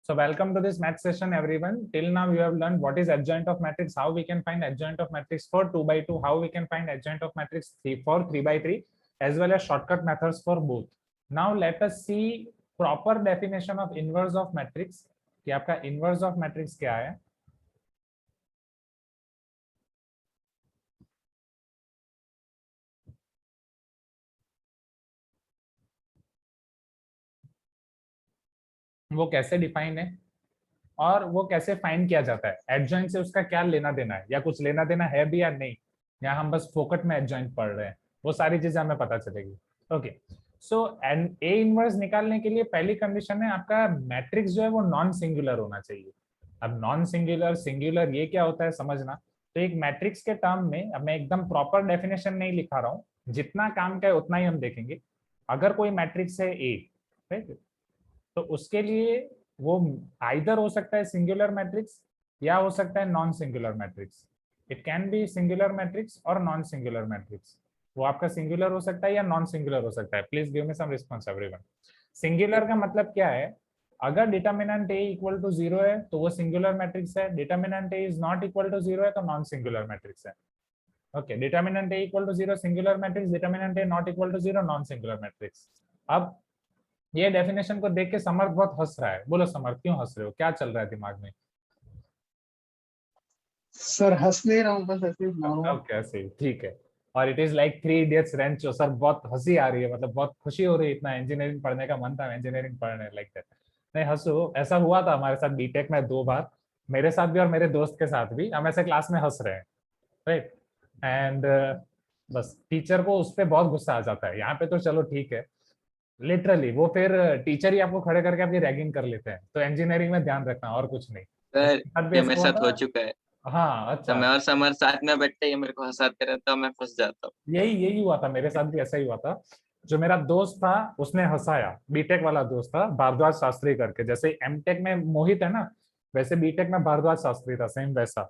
So welcome to this math session, everyone. Till now, you have learned what is adjoint of matrix, how we can find adjoint of matrix for 2 by 2, how we can find adjoint of matrix for 3 by 3, as well as shortcut methods for both. Now let us see proper definition of inverse of matrix. कि आपका inverse of matrix क्या है? वो कैसे define है और वो कैसे फाइंड किया जाता है? एडजॉइंट से उसका क्या लेना देना है या कुछ लेना देना है भी या नहीं, या हम बस फोकट में एडजॉइंट पढ़ रहे हैं, वो सारी चीजें हमें पता चलेगी. Okay, so and A inverse निकालने के लिए पहली कंडीशन है आपका मैट्रिक्स जो है वो नॉन सिंगुलर होना चाहिए. अब नॉन सिंगुलर सिंगुलर ये क्या होता है समझना. तो एक मैट्रिक्स के टर्म में, अब मैं एकदम प्रॉपर डेफिनेशन नहीं लिखा रहा हूँ, जितना काम का है उतना ही हम देखेंगे. अगर कोई मैट्रिक्स है ए, राइट, तो उसके लिए वो आइदर हो सकता है सिंगुलर मैट्रिक्स या हो सकता है non singular matrix. It can be singular matrix और नॉन सिंगुलर मैट्रिक्स. वो आपका सिंगुलर हो सकता है या नॉन सिंगुलर हो सकता है. Please give me some response everyone. Singular का मतलब क्या है? अगर डिटर्मिनेंट ए इक्वल टू 0 है तो वो सिंगुलर मैट्रिक्स है. Determinant A is not equal to 0 है तो नॉन सिंगुलर मैट्रिक्स है. Okay, determinant A equal to 0 singular matrix, determinant A not equal to 0 non singular matrix. अब ये डेफिनेशन को देख के समर्थ बहुत हंस रहा है. बोलो समर्थ, क्यों हंस रहे हो? क्या चल रहा है दिमाग में? सर हंस नहीं रहा हूँ, बस ऐसे ही नॉर्मल. ओके, ऐसे ठीक है. और it is like 3 idiots Rancho. Sir बहुत हंसी आ रही है, मतलब बहुत खुशी हो रही है. इतना इंजीनियरिंग पढ़ने का मन था, इंजीनियरिंग पढ़ने लाइक दैट. नहीं हंसो, ऐसा हुआ था हमारे साथ बीटेक में 2 बार, मेरे साथ भी और मेरे दोस्त के साथ भी. हम ऐसे क्लास में हंस रहे हैं, राइट, एंड बस टीचर को उस पर बहुत गुस्सा आ जाता है. यहाँ पे तो चलो ठीक है, लिटरली वो फिर टीचर ही आपको खड़े करके आपकी रैगिंग कर लेते हैं. तो इंजीनियरिंग में ध्यान रखना, और कुछ नहीं. सर मेरे साथ भी ये ऐसा मेरे हुआ साथ हो था. चुका है. हाँ तो अच्छा, मैं और समर साथ में बैठते ही मेरे को हंसाते रहता हूँ, मैं फंस जाता हूँ. यही यही हुआ था मेरे साथ भी. ऐसा ही हुआ था. जो मेरा दोस्त था उसने हंसाया, बीटेक वाला दोस्त था, भारद्वाज शास्त्री करके. जैसे एमटेक में मोहित है ना, वैसे बीटेक में भारद्वाज शास्त्री था, सेम वैसा.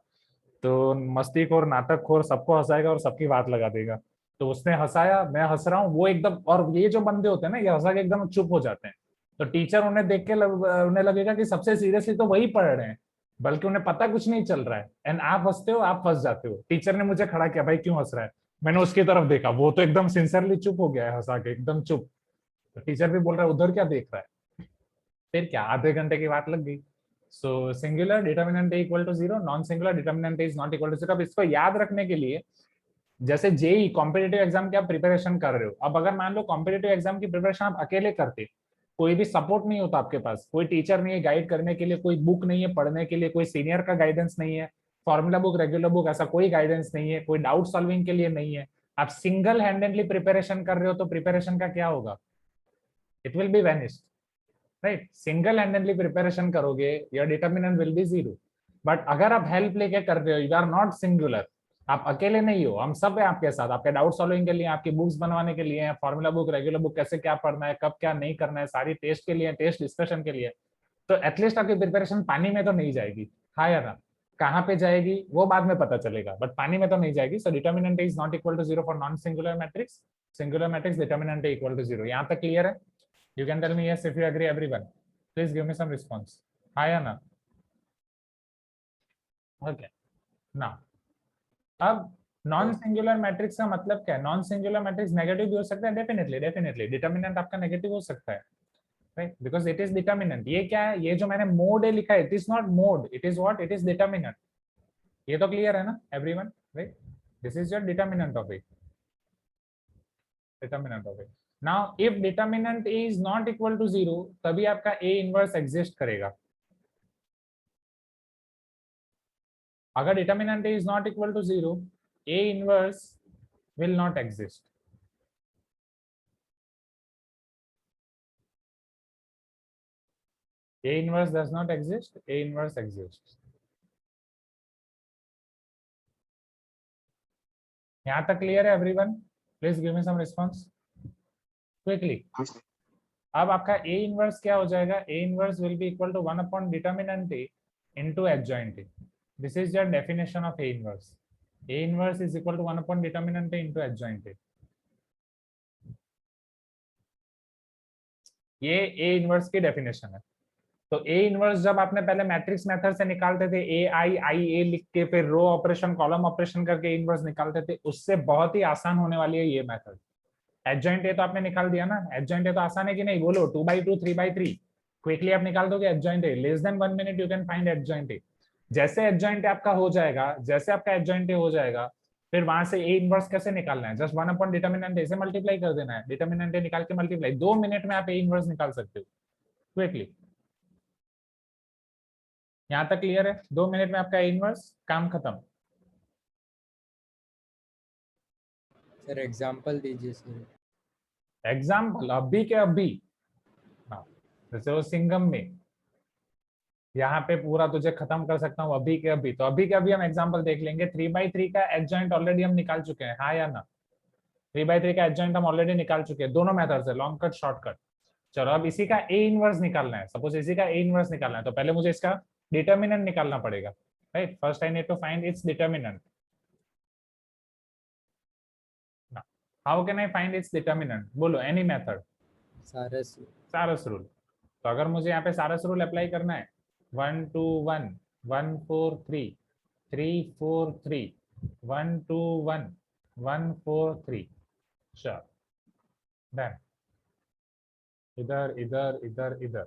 तो मस्तीखोर नाटकखोर सबको हंसाएगा और सबकी बात लगा देगा. तो उसने हंसाया, मैं हंस रहा हूँ, वो एकदम. और ये जो बंदे होते हैं ना, ये हंसा के एकदम चुप हो जाते हैं. तो टीचर उन्हें देख के उन्हें लगेगा कि सबसे सीरियसली तो वही पढ़ रहे हैं, बल्कि उन्हें पता कुछ नहीं चल रहा है. एंड आप हंसते हो, आप फंस जाते हो. टीचर ने मुझे खड़ा किया, भाई क्यों हंस रहा है? मैंने उसकी तरफ देखा, वो तो एकदम सिंसियरली चुप हो गया है, हंसा के एकदम चुप. तो टीचर भी बोल रहा है उधर क्या देख रहा है. फिर क्या, आधे घंटे की बात लग गई. So singular determinant A equal to 0, non singular determinant A is not equal to 0. अब इसको याद रखने के लिए, जैसे जेई कॉम्पिटेटिव एग्जाम की आप प्रिपरेशन कर रहे हो, अब अगर मान लो कॉम्पिटेटिव एग्जाम की प्रिपरेशन आप अकेले करते, कोई भी सपोर्ट नहीं होता आपके पास, कोई टीचर नहीं है गाइड करने के लिए, कोई बुक नहीं है पढ़ने के लिए, कोई सीनियर का गाइडेंस नहीं है, फॉर्मूला बुक रेगुलर बुक ऐसा कोई गाइडेंस नहीं है, कोई डाउट सॉल्विंग के लिए नहीं है, आप सिंगल हैंडेडली प्रिपरेशन कर रहे हो, तो प्रिपरेशन का क्या होगा? It will be vanished, right. Single handedly preparation करोगे, your determinant will be 0. But अगर आप हेल्प लेके कर रहे हो, यू आर नॉट सिंगुलर, आप अकेले नहीं हो, हम सब है आपके साथ, आपके डाउट सॉल्विंग के लिए, आपकी बुक्स बनवाने के लिए, फॉर्मूला बुक रेगुलर बुक कैसे क्या पढ़ना है, कब क्या नहीं करना है, सारी टेस्ट के लिए, टेस्ट डिस्कशन के लिए. तो एटलीस्ट आपकी प्रिपरेशन पानी में तो नहीं जाएगी. हाँ या ना? कहाँ पे जाएगी वो बाद में पता चलेगा, बट पानी में तो नहीं जाएगी. So determinant is not equal to 0 for non singular matrix. Singular matrix determinant equal to 0. यहाँ तक क्लियर है? You can tell me yes if you agree, everyone. Please give me some response. Hi or no? Okay. Now, अब non singular matrix का मतलब क्या है? Non singular matrix negative भी हो सकता है. डेफिनेटली डेफिनेटली डिटर्मिनेंट आपका नेगेटिव हो सकता है, right, because it is determinant. ये क्या है? ये जो मैंने मोड ए लिखा है, it is not mod, it is what? It is determinant. ये तो क्लियर है ना everyone, right? This is your determinant of it, determinant of it. Now if determinant is not equal to 0, तभी आपका A inverse exist करेगा. अगर determinant is not equal to 0, A inverse will not exist. A inverse does not exist, A inverse exists. यहाँ तक clear है everyone? Please give me some response quickly. अब आपका A inverse क्या हो जाएगा? A inverse will be equal to 1 upon determinant A into adjoint A. This is your definition of A inverse. A inverse is equal to 1 upon determinant A into adjoint A. ये A inverse की definition है. तो A inverse जब आपने पहले matrix method से निकालते थे, ए आई आई ए लिख के फिर रो ऑपरेशन कॉलम ऑपरेशन करके इनवर्स निकालते थे, उससे बहुत ही आसान होने वाली है ये मेथड। एडजॉइंट ए तो आपने निकाल दिया ना, एडजॉइंट ए तो आसान है कि नहीं, बोलो 2/2 3/3 क्विकली आप निकाल दोगे adjoint A, less than 1 minute you can find adjoint A. जैसे एडजॉइंट ए आपका हो जाएगा, जैसे आपका एडजॉइंट ए हो जाएगा, फिर वहां से ए इनवर्स कैसे निकालना है, जस्ट 1 अपॉन डिटर्मिनेंट ए से मल्टीप्लाई कर देना है, डिटर्मिनेंट ए निकाल के मल्टीप्लाई, 2 मिनट में आप ए इनवर्स निकाल सकते हो क्विकली। यहां तक क्लियर है? 2 मिनट में आपका ए इनवर्स, काम खत्म। सर एग्जांपल दीजिए सर। एग्जाम्पल अभी के अभी, हाँ, जैसे वो सिंगम में यहाँ पे पूरा तुझे खत्म कर सकता हूँ अभी के अभी, तो अभी के अभी हम एग्जांपल देख लेंगे। 3/3 का एडजॉइंट ऑलरेडी हम निकाल चुके हैं, हाँ या ना? 3/3 का एडजॉइंट हम ऑलरेडी निकाल चुके हैं दोनों मेथड से, लॉन्ग कट शॉर्ट कट। चलो अब इसी का ए इनवर्स निकालना है, सपोज इसी का ए इनवर्स निकालना है, तो पहले मुझे इसका डिटर्मिनेंट निकालना पड़ेगा, right? First I need to find its determinant. How can I find its determinant? बोलो एनी मेथड। Sarrus rule. तो अगर मुझे यहाँ पे सारस रूल अप्लाई करना है, 1 2 1 1 4 3 3 4 3 1 2 1 1 4 3, श्योर, डन। इधर इधर इधर इधर,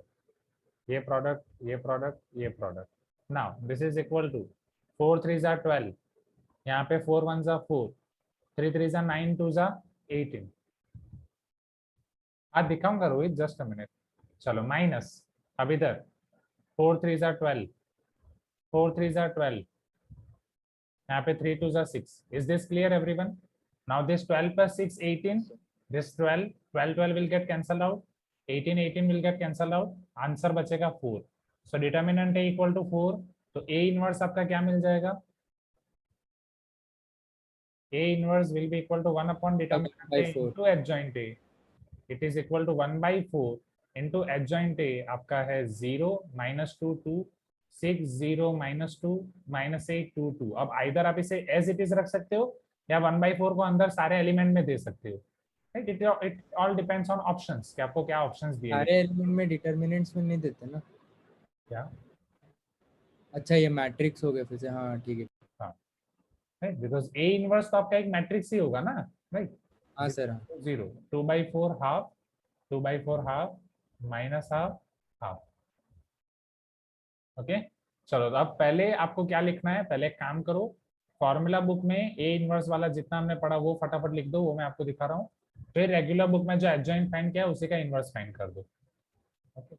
ये प्रोडक्ट ये प्रोडक्ट ये product. Now this is equal to 4 3 are 12, यहाँ पे 4 1 are 4, 3 3 are 9 2 are 18। आज दिखाऊंगा रोहित, जस्ट अ मिनट। चलो माइनस, अब इधर 4 3 are 12, 4 3 are 12, यहाँ पे 3 2 are 6। Is this clear everyone? Now this 12 plus 6 18, this 12 12 12 will get cancelled out, 18 18 will get cancelled out, answer बचेगा 4। So determinant A equal to 4, तो A inverse आपका क्या मिल जाएगा? A inverse will be equal to 1 upon determinant A into adjoint A. It is equal to 1/4 into adjoint A, आपका है 0 -2 2 6 0 -2 -8 2 2। अब either आप इसे एज इट इज रख सकते हो या 1/4 को अंदर सारे एलिमेंट में दे सकते हो, right? It all depends on options कि आपको क्या ऑप्शंस दिए सारे एलिमेंट में डिटरमिनेंट्स में नहीं देते ना क्या? अच्छा ये मैट्रिक्स हो गया फिर से, हाँ ठीक है। हाँ, राइट, बिकॉज ए इनवर्स तो आपका एक मैट्रिक्स ही होगा ना, राइट? हाँ सर, हाँ 0 2/4 half 2/4 half minus half half. Okay, चलो तो अब पहले आपको क्या लिखना है, पहले एक काम करो, फॉर्मूला बुक में ए इनवर्स वाला जितना हमने पढ़ा वो फटाफट लिख दो, वो मैं आपको दिखा रहा हूँ। फिर रेगुलर बुक में जो एडजॉइंट फाइंड किया उसी का इनवर्स फाइंड कर दो। Okay,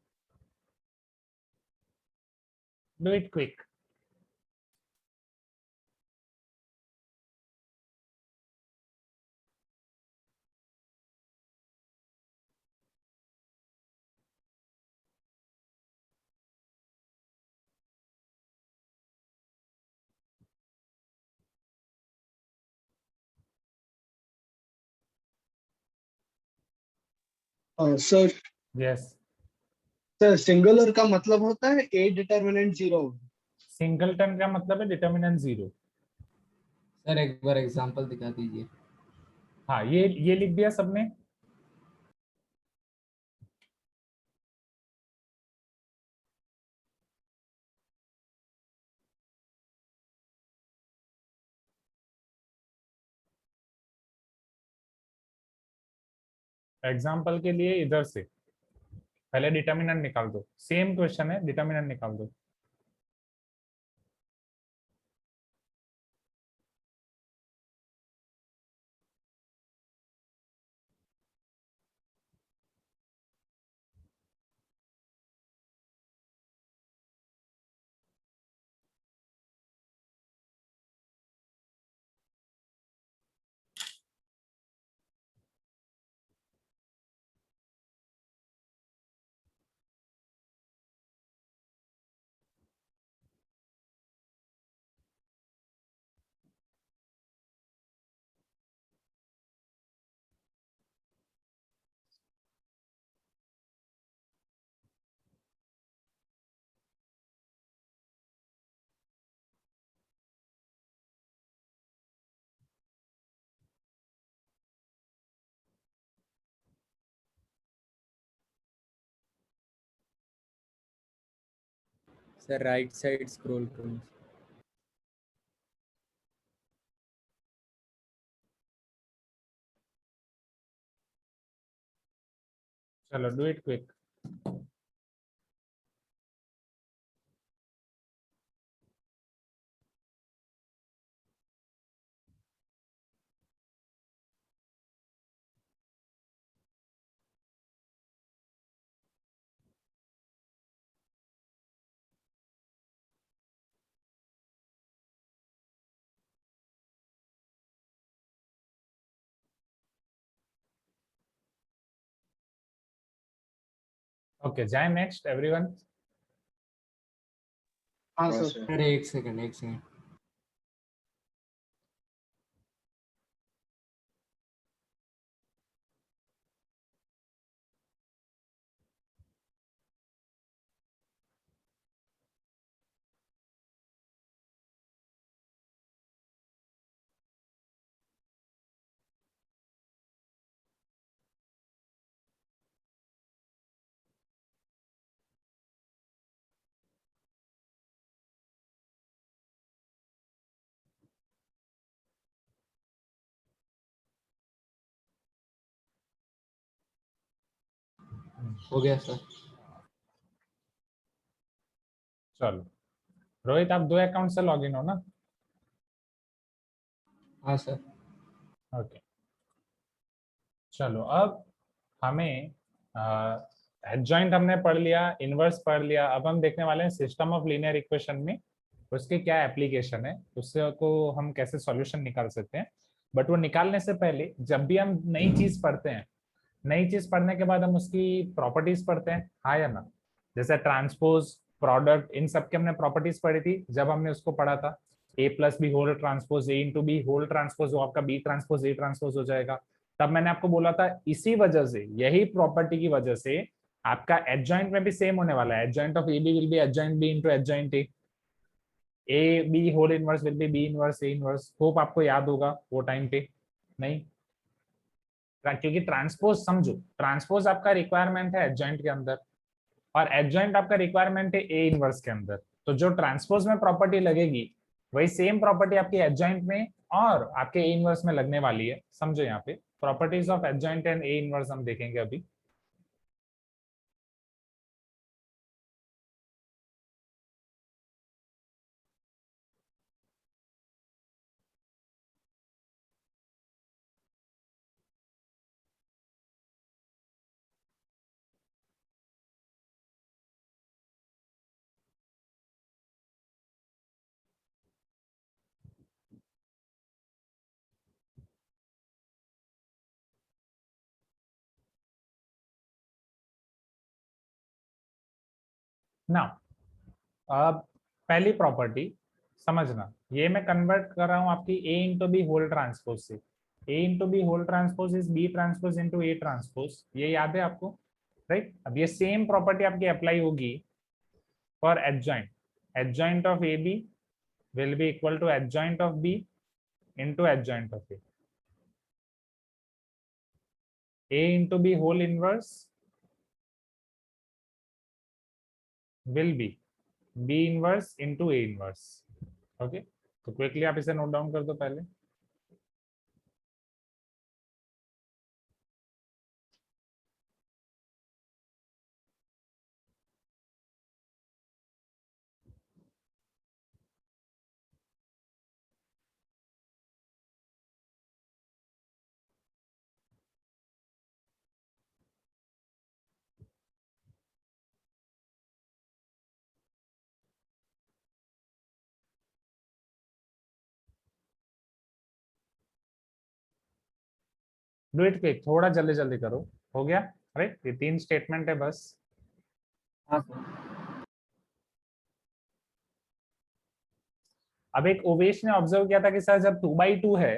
do it quick. Sir yes, sir singular का मतलब होता है ए डिटर्मिनेंट 0। सिंगलटन का मतलब है डिटर्मिनेंट 0। सर एक बार एग्जांपल दिखा दीजिए। हाँ, ये लिख दिया सबने? एग्जाम्पल के लिए इधर से पहले डिटर्मिनेंट निकाल दो, सेम क्वेश्चन है, डिटर्मिनेंट निकाल दो। सर राइट साइड स्क्रॉल करूँ? चलो डू इट क्विक। ओके, जाए नेक्स्ट एवरीवन। हाँ हाँ सर। सर। सर एक सेकंड। हो गया सर। चलो रोहित, आप 2 अकाउंट से लॉगिन हो ना? हाँ सर। ओके चलो, अब हमें एडजॉइंट हमने पढ़ लिया, इनवर्स पढ़ लिया। अब हम देखने वाले हैं सिस्टम ऑफ लीनियर इक्वेशन में उसके क्या एप्लीकेशन है, उससे को हम कैसे सॉल्यूशन निकाल सकते हैं। बट वो निकालने से पहले जब भी हम नई चीज पढ़ते हैं, नई चीज पढ़ने के बाद हम उसकी प्रॉपर्टीज पढ़ते हैं, हाँ या ना? जैसे ट्रांसपोज, प्रोडक्ट, इन सब के हमने प्रॉपर्टीज पढ़ी थी जब हमने उसको पढ़ा था। A plus B whole transpose A into B whole transpose, वो आपका बी ट्रांसपोज ए ट्रांसपोज हो जाएगा। तब मैंने आपको बोला था इसी वजह से, यही प्रॉपर्टी की वजह से आपका एडजॉइंट में भी सेम होने वाला है। Adjoint of A B will be adjoint B into adjoint A B whole inverse will be B inverse A inverse. Hope आपको याद होगा वो टाइम पे। नहीं, क्योंकि ट्रांसपोज समझो, ट्रांसपोज आपका रिक्वायरमेंट है एडजॉइंट के अंदर और एडजॉइंट आपका रिक्वायरमेंट है ए इनवर्स के अंदर। तो जो ट्रांसपोज में प्रॉपर्टी लगेगी वही सेम प्रॉपर्टी आपकी एडजॉइंट में और आपके ए इनवर्स में लगने वाली है। समझो यहाँ पे properties of adjoint and A inverse हम देखेंगे अभी। ना अब पहली प्रॉपर्टी समझना, ये मैं कन्वर्ट कर रहा हूँ आपकी A into B whole transpose से। A into B whole transpose is B transpose into A transpose, ये याद है आपको? राइट। अब ये सेम प्रॉपर्टी आपकी अप्लाई होगी for adjoint. Adjoint of A B will be equal to adjoint of B into adjoint of A. A into B whole inverse will be B inverse into A inverse. Okay, तो quickly आप इसे note down कर दो पहले। Do it quick, थोड़ा जल्दी जल्दी करो। हो गया? राइट, ये 3 स्टेटमेंट है बस। हाँ सर। अब एक ओवेश ने ऑब्जर्व किया था कि सर जब 2/2 है,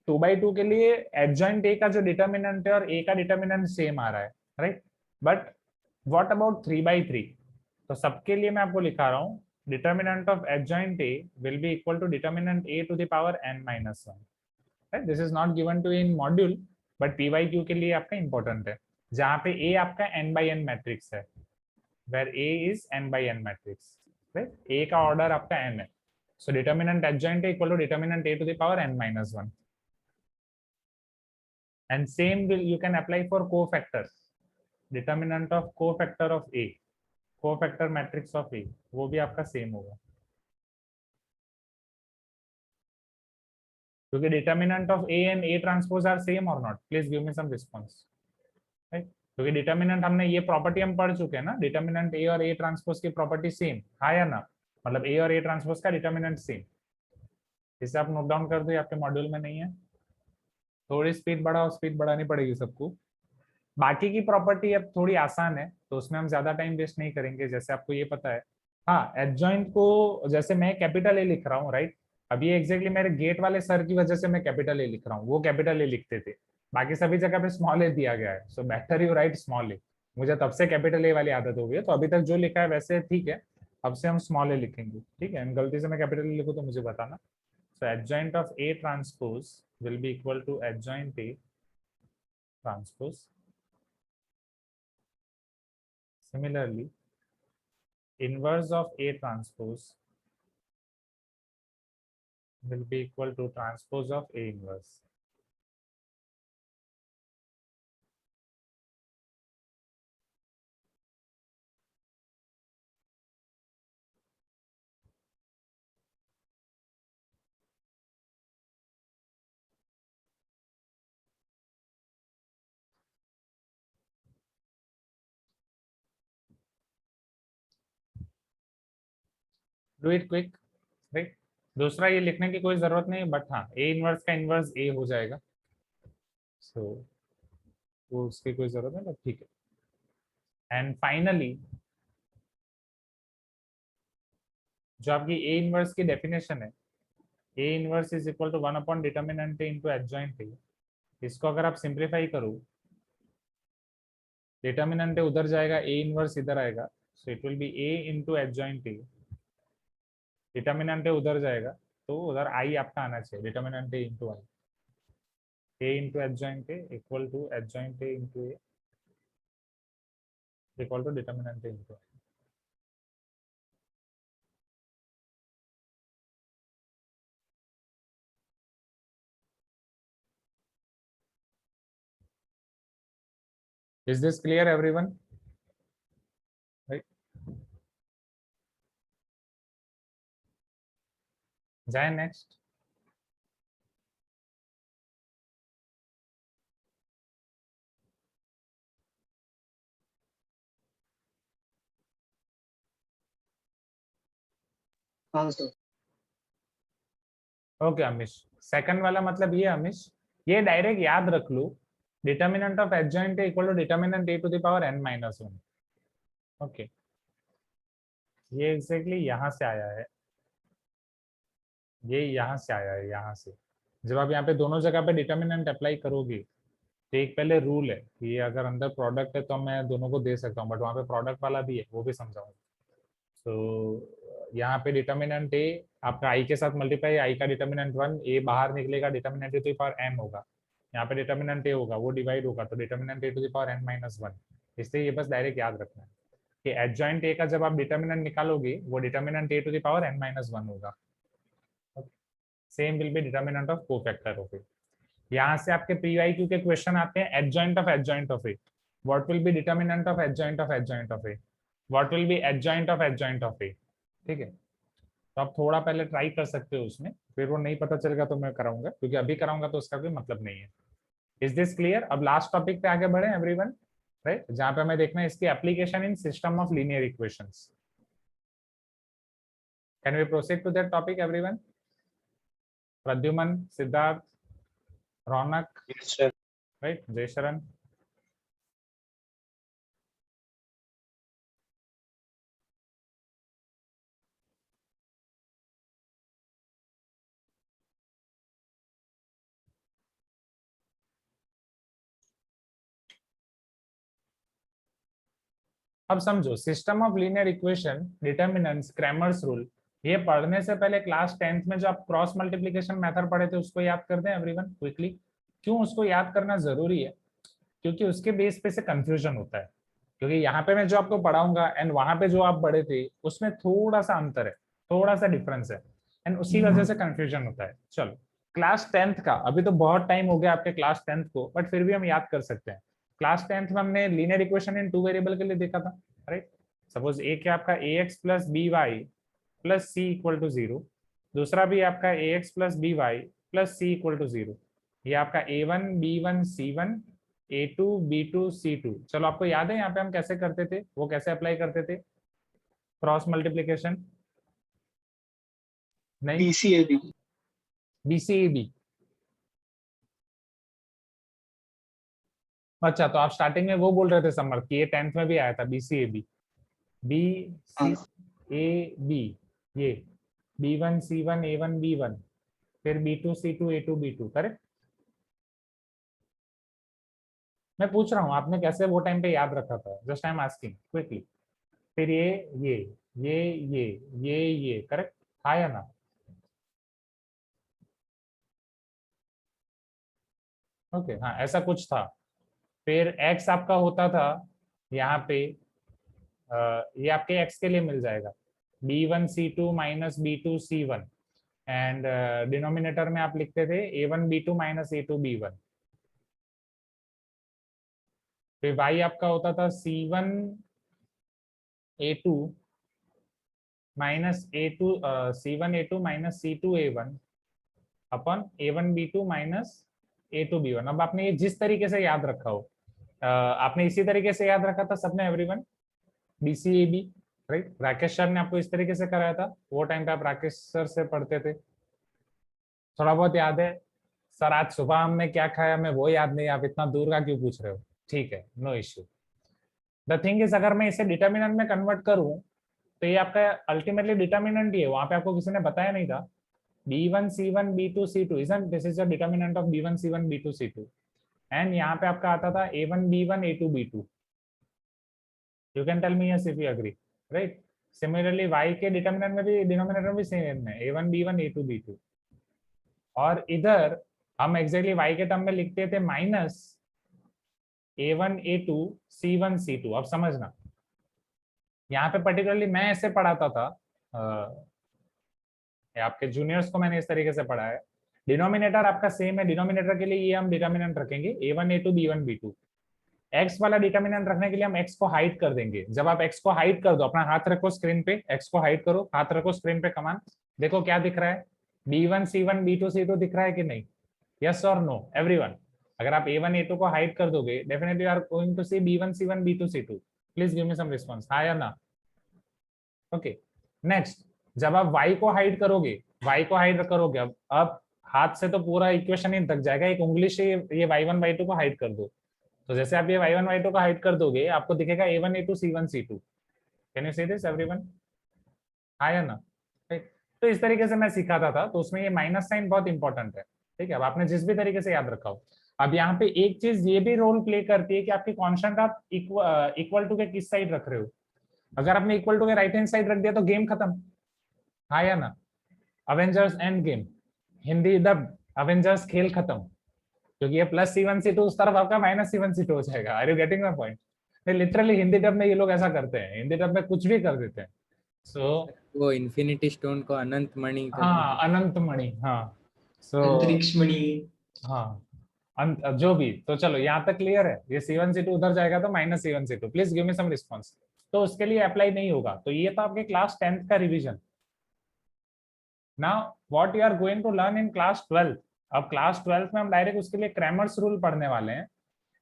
2/2 के लिए एडजॉइंट ए का जो डिटर्मिनेंट है और ए का डिटर्मिनेंट सेम आ रहा है, राइट। But what about 3/3? तो सबके लिए मैं आपको लिखा रहा हूँ determinant of adjoint A will be equal to determinant A to the power n-1। Right, this is not given to in module but PYQ के लिए आपका इंपॉर्टेंट है, जहाँ पे ए आपका n/n मैट्रिक्स है, where A is n/n matrix. Right, A का order आपका n है, so determinant adjoint equal to determinant a to the power n minus 1. And same will you can apply for cofactors. Determinant of cofactor of A, cofactor matrix of A, वो भी आपका same होगा, क्योंकि determinant of A and A transpose are same or not? Please give me some response. Right? क्योंकि determinant हमने ये property हम पढ़ चुके हैं ना, डिटर्मिनेंट ए और ए ट्रांसपोज की प्रॉपर्टी सेम, हाँ या ना, मतलब ए और ए ट्रांसपोज का डिटर्मिनेंट सेम. इसे आप नोट डाउन कर दो, आपके मॉड्यूल में नहीं है. थोड़ी स्पीड बढ़ाओ, स्पीड बढ़ानी पड़ेगी सबको. बाकी की प्रॉपर्टी अब थोड़ी आसान है, तो उसमें हम ज्यादा टाइम वेस्ट नहीं करेंगे, जैसे आपको ये पता है. हाँ, एडजॉइंट को जैसे मैं कैपिटल ए लिख रहा हूँ, राइट, अब ये एग्जैक्टली मेरे गेट वाले सर की वजह से मैं कैपिटल ए लिख रहा हूँ, वो कैपिटल ए लिखते थे, बाकी सभी जगह पे स्मॉल ए दिया गया है, so better you write small A. मुझे तब से कैपिटल ए वाली आदत हो गई है, तो अभी तक जो लिखा है वैसे ठीक है, अब से हम स्मॉल ए लिखेंगे, ठीक है. गलती से मैं कैपिटल ए लिखूँ तो मुझे बताना. So adjoint of A transpose will be equal to adjoint A transpose. Similarly, inverse of A transpose will be equal to transpose of A inverse. Do it quick, right? दूसरा ये लिखने की कोई जरूरत नहीं, बट हाँ, ए इनवर्स का inverse ए हो जाएगा, सो वो उसकी कोई जरूरत नहीं, बट ठीक है. एंड फाइनली जो आपकी ए इनवर्स की डेफिनेशन है, A inverse is equal to 1 upon determinant A into adjoint A. इसको अगर आप सिंप्लीफाई करो, डिटर्मिनेंट ए उधर जाएगा, ए इनवर्स इधर आएगा, so it will be A into adjoint A. Determinant A उधर जाएगा, तो उधर आई आपका आना चाहिए, determinant A into I. A into adjoint A equal to adjoint A into A equal to determinant A into I. Is this clear everyone? Right? जाए next. हाँ sir. Okay Amish, second वाला मतलब ये अमिश, ये डायरेक्ट याद रख लो, determinant of adjoint A equal to determinant A to the power n minus 1. Okay, ये एग्जैक्टली यहाँ से आया है, ये यहाँ से आया है, यहाँ से. जब आप यहाँ पे दोनों जगह पे डिटर्मिनेंट अप्लाई करोगे, तो एक पहले रूल है कि अगर अंदर प्रोडक्ट है तो मैं दोनों को दे सकता हूँ, बट वहाँ पे प्रोडक्ट वाला भी है, वो भी समझाऊंगा. तो यहाँ पे डिटर्मिनेंट ए आपका आई के साथ मल्टीप्लाई, आई का डिटर्मिनेंट 1, ए बाहर निकलेगा, determinant A to the power n होगा, यहाँ पे डिटर्मिनेंट ए होगा, वो डिवाइड होगा, तो determinant A to the power n minus 1. इसलिए ये बस डायरेक्ट याद रखना है कि एडजॉइंट ए का जब आप डिटर्मिनेंट निकालोगे, वो determinant A to the power n minus 1 होगा. Same will be determinant of cofactor of A. यहाँ से आपके प्री-IQ के क्वेश्चन आते हैं, adjoint of A, what will be determinant of adjoint of A, what will be adjoint of A. ठीक है, तो आप थोड़ा पहले ट्राई कर सकते हो उसमें, फिर वो नहीं पता चलेगा तो मैं कराऊंगा, क्योंकि अभी कराऊंगा तो उसका कोई मतलब नहीं है. Is this clear? अब लास्ट टॉपिक पे आगे बढ़े एवरीवन, राइट, जहां पे हमें देखना है इसकी application in system of linear equations. Can we proceed to that topic everyone? Pradyuman, Siddharth, Raunak, right, Jay Sharan. अब समझो, system of linear equation, determinants, Cramer's rule, ये पढ़ने से पहले क्लास 10th में जो आप क्रॉस मल्टीप्लिकेशन मेथड पढ़े थे उसको याद कर दें एवरीवन क्विकली. क्यों उसको याद करना जरूरी है? क्योंकि उसके बेस पे से कंफ्यूजन होता है. क्योंकि यहाँ पे मैं जो आपको पढ़ाऊंगा एंड वहां पे जो आप पढ़े थे उसमें थोड़ा सा अंतर है, थोड़ा सा डिफरेंस है, एंड उसी वजह से कंफ्यूजन होता है। चलो क्लास 10th का, अभी तो बहुत टाइम हो गया आपके क्लास 10th को, बट फिर भी हम याद कर सकते हैं। क्लास 10th में हमने लीनियर इक्वेशन इन 2 वेरिएबल के लिए देखा था, राइट। सपोज एक है आपका ax plus B Y plus C equal to 0, दूसरा भी आपका ax plus B Y plus C equal to 0। ये आपका a1 b1 c1 a2 b2 c2। चलो आपको याद है यहाँ पे हम कैसे करते थे, वो कैसे अप्लाई करते थे, क्रॉस मल्टीप्लीकेशन नहीं, BCAB। BCAB। अच्छा, तो आप स्टार्टिंग में वो बोल रहे थे समर कि ये 10th में भी आया था BCAB, BCAB, ये B1 C1 A1 B1 फिर B2 C2 A2 B2, correct. मैं पूछ रहा हूँ आपने कैसे वो टाइम पे याद रखा था, just I am asking quickly. फिर ये ये करेक्ट था या ना? ओके हाँ, ऐसा कुछ था। फिर x आपका होता था यहाँ पे, ये आपके x के लिए मिल जाएगा B1 C2 minus B2 C1, and denominator में आप लिखते थे A1 B2 minus A2 B1। फिर y आपका होता था C1 A2 minus A2 C1 A2 minus C2 A1 अपन A1 B2 minus A2 B1। अब आपने ये जिस तरीके से याद रखा हो, आपने इसी तरीके से याद रखा था सबने, everyone, BCAB, right. Rakesh sir ने आपको इस तरीके से कराया था, वो टाइम पे आप राकेश सर से पढ़ते थे, थोड़ा बहुत याद है। सर आज सुबह हमने क्या खाया, मैं वो याद नहीं, आप इतना दूर का क्यों पूछ रहे हो? ठीक है, no issue. The thing is, अगर मैं इसे डिटर्मिनेंट में कन्वर्ट करूं तो ये आपका अल्टीमेटली डिटर्मिनेंट ही है, वहां पे आपको किसी ने बताया नहीं था। B1 C1 B2 C2, isn't this is the determinant of B1 C1 B2 C2, and यहाँ पे आपका आता था A1 B1 A2 B2। You can tell me yes if you agree, right. Similarly y के डिटर्मिनेंट में भी, denominator में same है A1 B1 A2 B2, और इधर हम एग्जैक्टली y के टर्म में लिखते थे minus A1 A2 C1 C2। अब समझना, यहाँ पे पर्टिकुलरली मैं ऐसे पढ़ाता था, आपके जूनियर्स को मैंने इस तरीके से पढ़ा है। डिनोमिनेटर आपका सेम है, डिनोमिनेटर के लिए ये हम डिटर्मिनेंट रखेंगे A1 A2 B1 B2। x वाला डिटर्मिनेंट रखने के लिए हम x को हाइड कर देंगे। जब आप x को हाइड कर दो, अपना हाथ रखो स्क्रीन पे, x को हाइड करो, हाथ रखो स्क्रीन पे, कमान देखो क्या दिख रहा है, B1 C1 B2 C2 दिख रहा है कि नहीं? यस और नो एवरीवन? अगर आप A1 A2 को हाइड कर दोगे, definitely you are going to see B1 C1 B2 C2। Please give me some response, हाँ या ना? ओके, नेक्स्ट, जब आप y को हाइड करोगे, अब हाथ से तो पूरा इक्वेशन ही थक जाएगा, एक उंगली से ये y1 y2 को हाइड कर दो। तो जैसे आप ये y1 y2 को हाइड कर दोगे, आपको दिखेगा A1 A2 C1 C2। Can you see this everyone? हाँ या ना? तो इस तरीके से मैं सिखाता था, तो उसमें ये माइनस साइन बहुत इंपॉर्टेंट है, ठीक है। अब आपने जिस भी तरीके से याद रखा हो, अब यहाँ पे एक चीज ये भी रोल प्ले करती है कि आपके कॉन्स्टेंट आप इक्वल टू के किस साइड रख रहे हो। अगर आपने इक्वल टू के राइट हैंड साइड रख दिया तो गेम खत्म, हाँ या ना? अवेंजर्स एंड गेम, हिंदी दब, अवेंजर्स खेल खत्म, क्योंकि ये प्लस C1 C2 उस तरफ आपका माइनस C1 C2 हो जाएगा। Are you getting my point? Literally Hindi dub में ये लोग ऐसा करते हैं, हिंदी डब में कुछ भी कर देते हैं। सो वो इन्फिनिटी स्टोन को अनंत मणि हाँ, अनंत मणि, हाँ। सो अंतरिक्ष मणि। हाँ, जो भी, तो चलो यहाँ तक क्लियर है। ये C1 C2 उधर जाएगा तो minus C1 C2। Please give me some response. तो उसके लिए अप्लाई नहीं होगा। तो ये तो आपके क्लास 10th का revision. Now what you are going to learn in class 12th। अब क्लास 12th में हम डायरेक्ट उसके लिए क्रैमर्स रूल पढ़ने वाले हैं।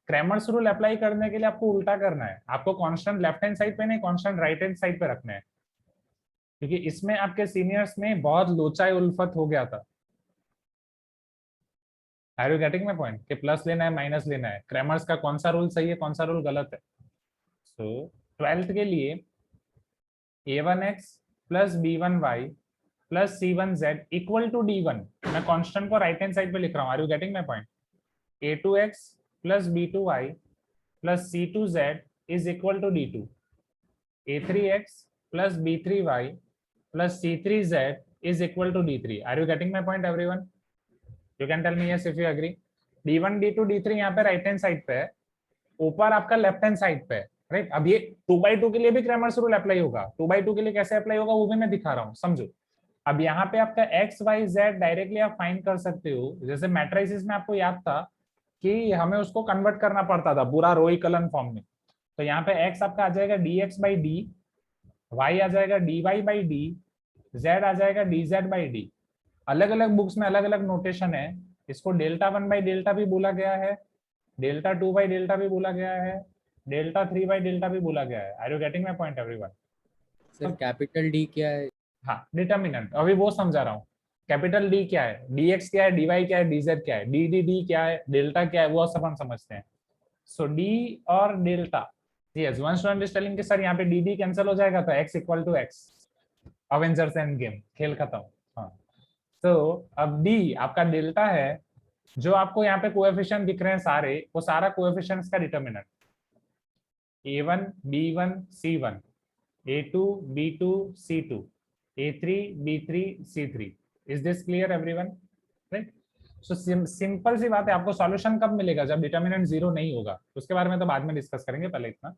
क्रैमर्स रूल अप्लाई करने के लिए आपको उल्टा करना है, आपको कांस्टेंट लेफ्ट हैंड साइड पे नहीं, कांस्टेंट राइट हैंड साइड पे रखना है, क्योंकि इसमें आपके सीनियर्स में बहुत लोचाई उल्फत हो गया था। Are you getting my point? कि प्लस लेना है माइनस लेना है, क्रैमर्स का कौन सा रूल सही है कौन सा रूल गलत है। सो 12th के लिए a1x plus b1y plus c1z equal to d1, मैं कांस्टेंट को राइट हैंड साइड पे लिख रहा हूँ। Are you getting my point? a2x plus b2y plus c2z is equal to d2, a3x plus b3y plus c3z is equal to d3। Are you getting my point everyone? You can tell me yes if you agree। d1 d2 d3 यहाँ पे right hand side पे है, ऊपर आपका left hand side पे है। Right. अब ये 2/2 के लिए भी क्रैमर्स रूल अप्लाई होगा। 2/2 के लिए कैसे अप्लाई होगा वो भी मैं दिखा रहा हूँ, समझो। अब यहाँ पे आपका एक्स वाई जेड डायरेक्टली आप फाइंड कर सकते हो। जैसे मैट्रिसेस में आपको याद था कि हमें उसको कन्वर्ट करना पड़ता था पूरा रो इक्वलन फॉर्म में। तो यहाँ पे एक्स आपका आ जाएगा dx/d, वाई आ जाएगा dy/d, जेड आ जाएगा dz/d। अलग अलग बुक्स में अलग अलग नोटेशन है। इसको Δ1/Δ भी बोला गया है, Δ2/Δ भी बोला गया है, Δ3/Δ भी बोला गया है। Are you getting my point everyone? Sir capital D क्या है? हाँ, डिटर्मिनेंट अभी वो समझा रहा हूँ। कैपिटल डी क्या है, dx क्या है, dy क्या है, dz क्या है, dd क्या है, डेल्टा क्या है, वो सब हम समझते हैं। सो d और delta, yes one student is telling कि सर यहाँ पे dd कैंसिल हो जाएगा तो x equal to x, Avengers endgame, खेल खत्म। हाँ, तो अब d आपका डेल्टा है, जो आपको यहाँ पे कोएफिशिएंट दिख रहे हैं सारे, वो सारा कोएफिशिएंट्स का determinant a1 b1 c1, a2 b2 c2, a3 b3 c3। Is this clear everyone? Right. So simple सी बात है, आपको सॉल्यूशन कब मिलेगा? जब डिटर्मिनेंट 0 नहीं होगा। उसके बारे में तो बाद में डिस्कस करेंगे, पहले इतना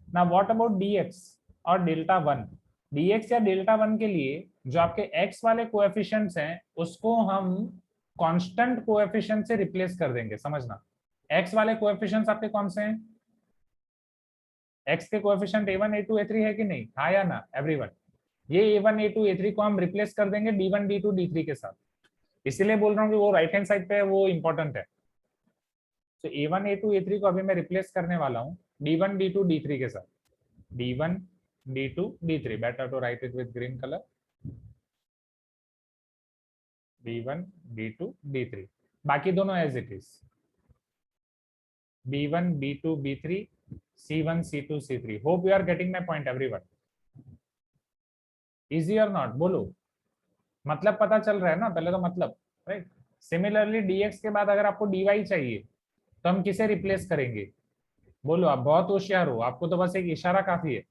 ना। व्हाट अबाउट dx और Δ1? dx या Δ1 के लिए जो आपके x वाले कोएफिशिएंट्स हैं उसको हम कांस्टेंट कोएफिशिएंट से रिप्लेस कर देंगे। समझना, x वाले कोएफिशिएंट्स आपके कौन से हैं? x के कोएफिशिएंट a1 a2 a3 है कि नहीं? हाँ या ना एवरीवन? ये a1 a2 a3 को हम रिप्लेस कर देंगे d1 d2 d3 के साथ। इसीलिए बोल रहा हूँ कि वो राइट हैंड साइड पे है, वो इंपॉर्टेंट है। तो a1 a2 a3 को अभी मैं रिप्लेस करने वाला हूँ d1 d2 d3 के साथ। d1 d2 d3, better to write it with green colour. d1 d2 d3, बाकी दोनों as it is b1 b2 b3 c1 c2 c3। Hope you are getting my point everyone? Easy और not? बोलो, मतलब पता चल रहा है ना पहले तो, मतलब राइट। सिमिलरली dx के बाद अगर आपको dy चाहिए तो हम किसे रिप्लेस करेंगे? बोलो, आप बहुत होशियार हो, आपको तो बस एक इशारा काफी है।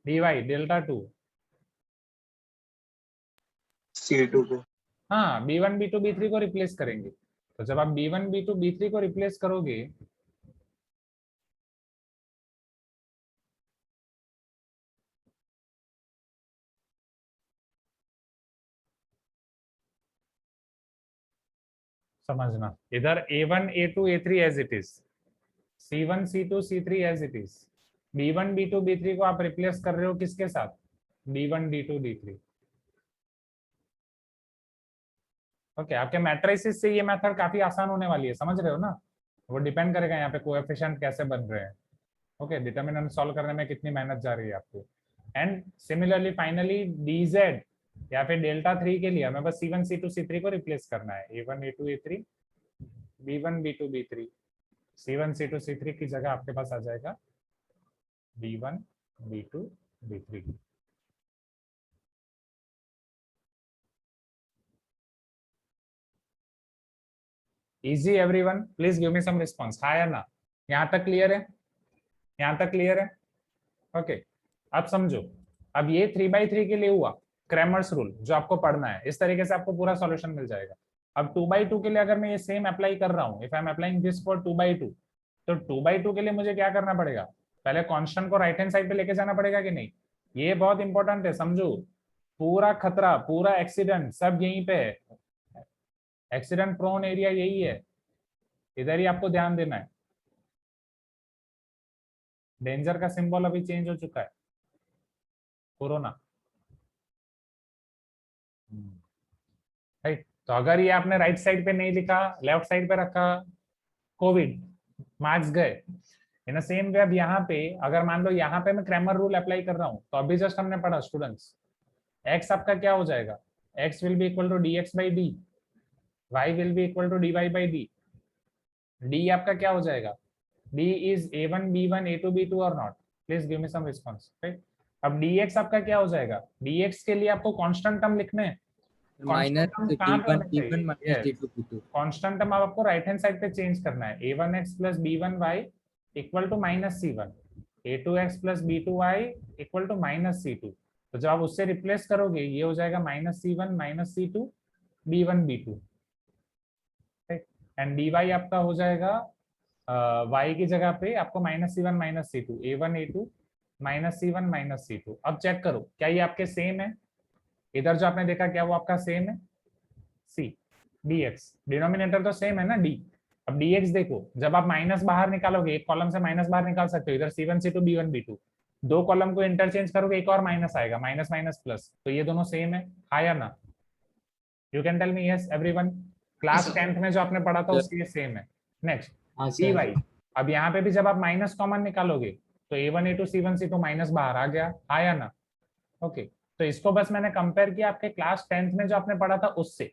dy Δ2, C2 को। हाँ b1 b2 b3 को रिप्लेस करेंगे। तो जब आप b1 b2 b3 को रिप्लेस करोगे समझना, इधर a1 a2 a3 as it is, c1 c2 c3 as it is, b1 b2 b3 को आप रिप्लेस कर रहे हो किसके साथ? d1 d2 d3। ओके, आपके मैट्रिसेस से ये मेथड काफी आसान होने वाली है, समझ रहे हो ना? वो डिपेंड करेगा यहाँ पे कोएफिशिएंट कैसे बन रहे हैं। ओके, डिटर्मिनेंट सॉल्व करने में कितनी मेहनत जा रही है आपको। एंड सिमिलरली फाइनली dz या फिर Δ3 के लिए हमें बस c1 c2 c3 को रिप्लेस करना है। a1 a2 a3 b1 b2 b3, c1 c2 c3 की जगह आपके पास आ जाएगा b1 b2 b3। Easy everyone? Please give me some response, हाँ या ना? यहाँ तक क्लियर है? यहाँ तक क्लियर है? ओके, अब समझो। अब ये 3/3 के लिए हुआ क्रैमर्स रूल जो आपको पढ़ना है। इस तरीके से आपको पूरा सॉल्यूशन मिल जाएगा। अब 2/2 के लिए अगर मैं ये सेम अप्लाई कर रहा हूँ, if I am applying this for 2/2, तो 2/2 के लिए मुझे क्या करना पड़ेगा? पहले कांस्टेंट को राइट हैंड साइड पे लेके जाना पड़ेगा कि नहीं? ये बहुत इंपॉर्टेंट है, समझो। पूरा खतरा, पूरा एक्सीडेंट सब यहीं पे है। एक्सीडेंट प्रोन एरिया यही है, इधर ही आपको ध्यान देना है। डेंजर का सिंबल अभी चेंज हो चुका है, कोरोना, राइट। तो अगर ये आपने राइट साइड पे नहीं लिखा, लेफ्ट साइड पे रखा, कोविड, मार्क्स गए। इन सेम वे अब यहाँ पे अगर मान लो यहाँ पे मैं क्रैमर रूल अप्लाई कर रहा हूँ, तो अभी जस्ट हमने पढ़ा स्टूडेंट्स, x आपका क्या हो जाएगा? x will be equal to dx/d, y will be equal to dy/d, d आपका क्या हो जाएगा? d is a1 b1 a2 b2 और not? Please give me some response, right. अब dx आपका क्या हो जाएगा? dx के लिए आपको कांस्टेंट टर्म लिखने हैं। Minus d1 d1 minus d2 d2। Constant term आपको राइट हैंड साइड पे चेंज करना है। a1x plus b1y equal to minus c1, a2x plus b2y equal to minus c2। तो जब आप उससे रिप्लेस करोगे ये हो जाएगा minus c1 minus c2 b1 b2, and dy आपका हो जाएगा y की जगह पे आपको -c1 -c2 a1 a2 -c1 -c2। अब चेक करो क्या ये आपके सेम है, इधर जो आपने देखा क्या वो आपका सेम है, c dx, डिनोमिनेटर तो सेम है ना d। अब dx देखो, जब आप माइनस बाहर निकालोगे, एक कॉलम से माइनस बाहर निकाल सकते हो, इधर c1 c2 b1 b2, दो कॉलम को इंटरचेंज करोगे एक और माइनस आएगा, माइनस माइनस प्लस, तो ये दोनों सेम है, हाँ या ना? You can tell me yes everyone. Class 10th में जो आपने पढ़ा था उसके लिए सेम है। नेक्स्ट हाँ dy, सर। अब यहाँ पे भी जब आप माइनस कॉमन निकालोगे तो a1 a2 c1 c2 minus बाहर आ गया, हाँ या ना? ओके, तो इसको बस मैंने कंपेयर किया आपके क्लास 10th में जो आपने पढ़ा था उससे।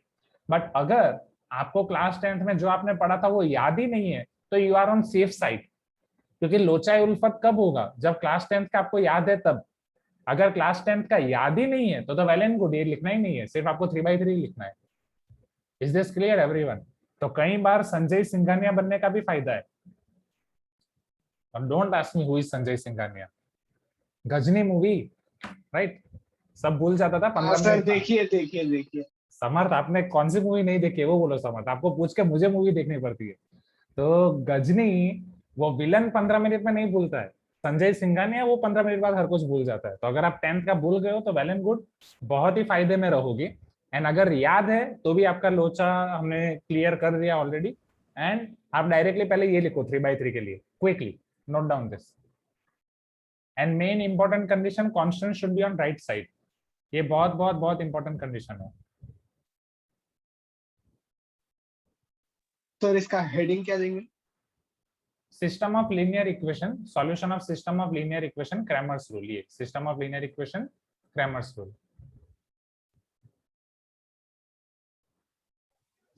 बट अगर आपको क्लास 10th में जो आपने पढ़ा था वो याद ही नहीं है तो you are on safe side, क्योंकि लोचा उल्फत कब होगा, जब क्लास 10th का आपको याद है तब। अगर क्लास 10th का याद ही नहीं है तो वेल एंड गुड, ये लिखना ही नहीं है, सिर्फ आपको 3/3 लिखना है। Is this clear everyone? तो कई बार संजय सिंघानिया बनने का भी फायदा है। Don't ask me who is Sanjay Singhania. Ghajini movie, right? सब भूल जाता था हाँ 15 सर, मिनट बाद। देखिए देखिए देखिए। समर्थ आपने कौन सी मूवी नहीं देखी है वो बोलो समर्थ, आपको पूछ के मुझे मूवी देखनी पड़ती है। तो गजनी, वो विलन 15 मिनट में नहीं भूलता है, संजय सिंघानिया वो 15 मिनट बाद हर कुछ भूल जाता है। तो अगर आप 10th का भूल गए हो तो वेल एंड गुड, बहुत ही फायदे में रहोगे। एंड अगर याद है तो भी आपका लोचा हमने क्लियर कर दिया ऑलरेडी। एंड आप डायरेक्टली पहले ये लिखो 3/3 के लिए, quickly note down this. And main important condition, constant should be on right side. ये बहुत बहुत बहुत इंपॉर्टेंट कंडीशन है। सर इसका हेडिंग क्या देंगे? System of linear equation, solution of system of linear equation, Cramer's rule. ये system of linear equation, Cramer's rule.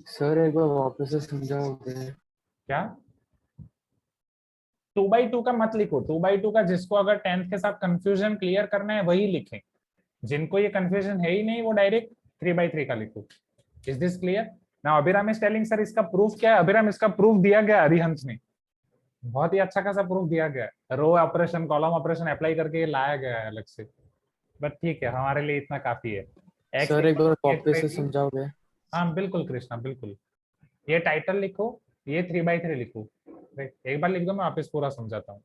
Sir एक बार वापस से समझाओगे? क्या? 2/2 का मत लिखो, 2/2 का जिसको अगर 10th के साथ कंफ्यूजन क्लियर करना है वही लिखें, जिनको ये कंफ्यूजन है ही नहीं वो डायरेक्ट 3/3 का लिखो। Is this clear? Now Abhiram is telling sir इसका प्रूफ क्या है। अभिराम इसका प्रूफ दिया गया अरिहंत ने, बहुत ही अच्छा खासा प्रूफ दिया गया है, row operation column operation apply करके ये लाया गया है अलग से। बट ठीक है, हमारे लिए इतना काफी है। एक्स सर एक बार वापस से इक्वल, समझाओगे? हाँ बिल्कुल कृष्णा बिल्कुल। ये टाइटल लिखो, ये 3/3 लिखो। एक बार लिख दो, मैं वापस पूरा समझाता हूँ।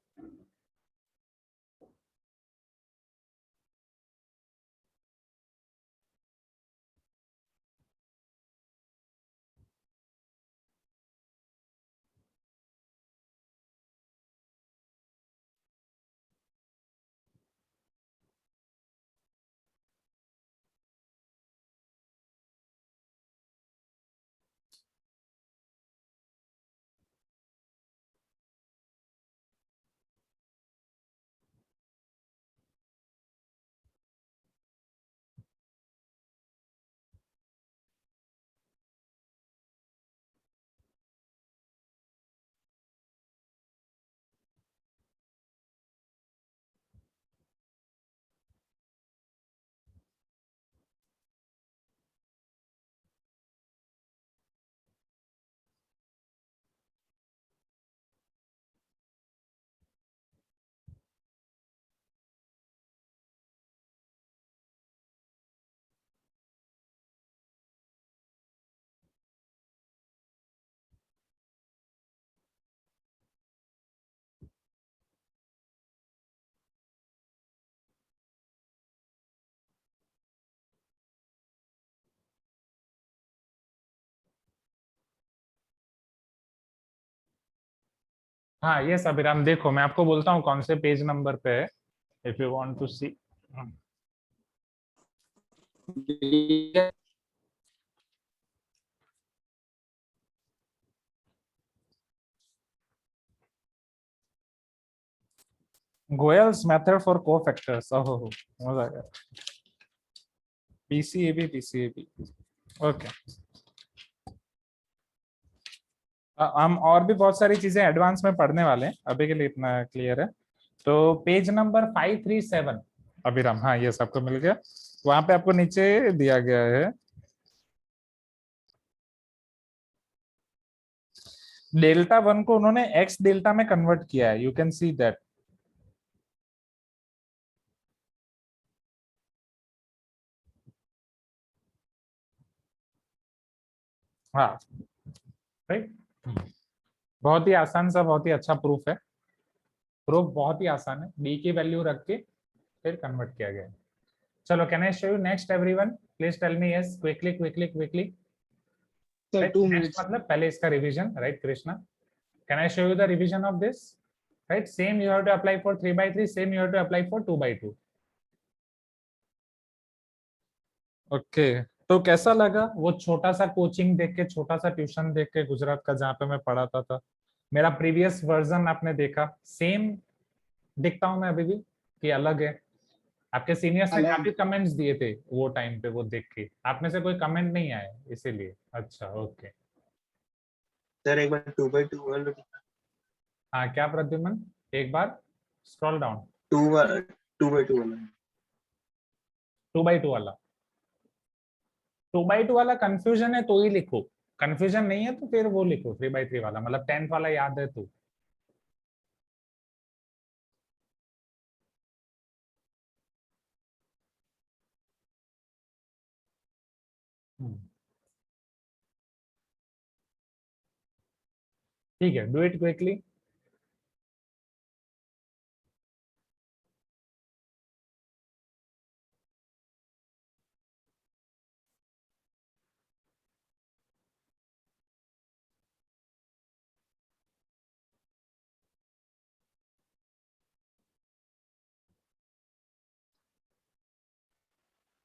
हाँ ये अभिराम देखो, मैं आपको बोलता हूँ कौन से पेज नंबर पे है, if you want to see. Goyal's method for cofactors, ओहो मजा आ गया। PCAB PCAB, okay. हम और भी बहुत सारी चीजें एडवांस में पढ़ने वाले हैं, अभी के लिए इतना क्लियर है। तो पेज नंबर 537 अभिराम, हाँ ये सबको मिल गया। वहां पे आपको नीचे दिया गया है डेल्टा 1 को उन्होंने एक्स डेल्टा में कन्वर्ट किया है, यू कैन सी दैट। हाँ राइट। बहुत ही आसान सा, बहुत ही अच्छा प्रूफ है। प्रूफ बहुत ही आसान है, b की वैल्यू रख के फिर कन्वर्ट किया गया है। चलो, can I show you next everyone? Please tell me yes, quickly quickly quickly. Sir right, 2 next minutes. मतलब पहले इसका revision, right Krishna? Can I show you the revision of this? Right, same you have to apply for 3/3, same you have to apply for 2/2। Okay, तो कैसा लगा वो छोटा सा coaching देख के, छोटा सा ट्यूशन देख के गुजरात का, जहाँ पे मैं पढ़ाता था? मेरा प्रीवियस वर्जन आपने देखा, सेम दिखता हूँ मैं अभी भी कि अलग है? आपके सीनियर्स ने अलग। काफी कमेंट्स दिए थे वो टाइम पे, वो देख के आप में से कोई कमेंट नहीं आया इसीलिए। अच्छा, ओके। सर एक बार 2/2 वाला हाँ, क्या प्रद्युमन? एक बार स्क्रॉल डाउन। 2/2 वाला 2/2 वाला, 2/2 वाला कंफ्यूजन है तो ही लिखो, कंफ्यूजन नहीं है तो फिर वो लिखो 3/3 वाला, मतलब 10th वाला याद है तो। ठीक है, डू इट क्विकली।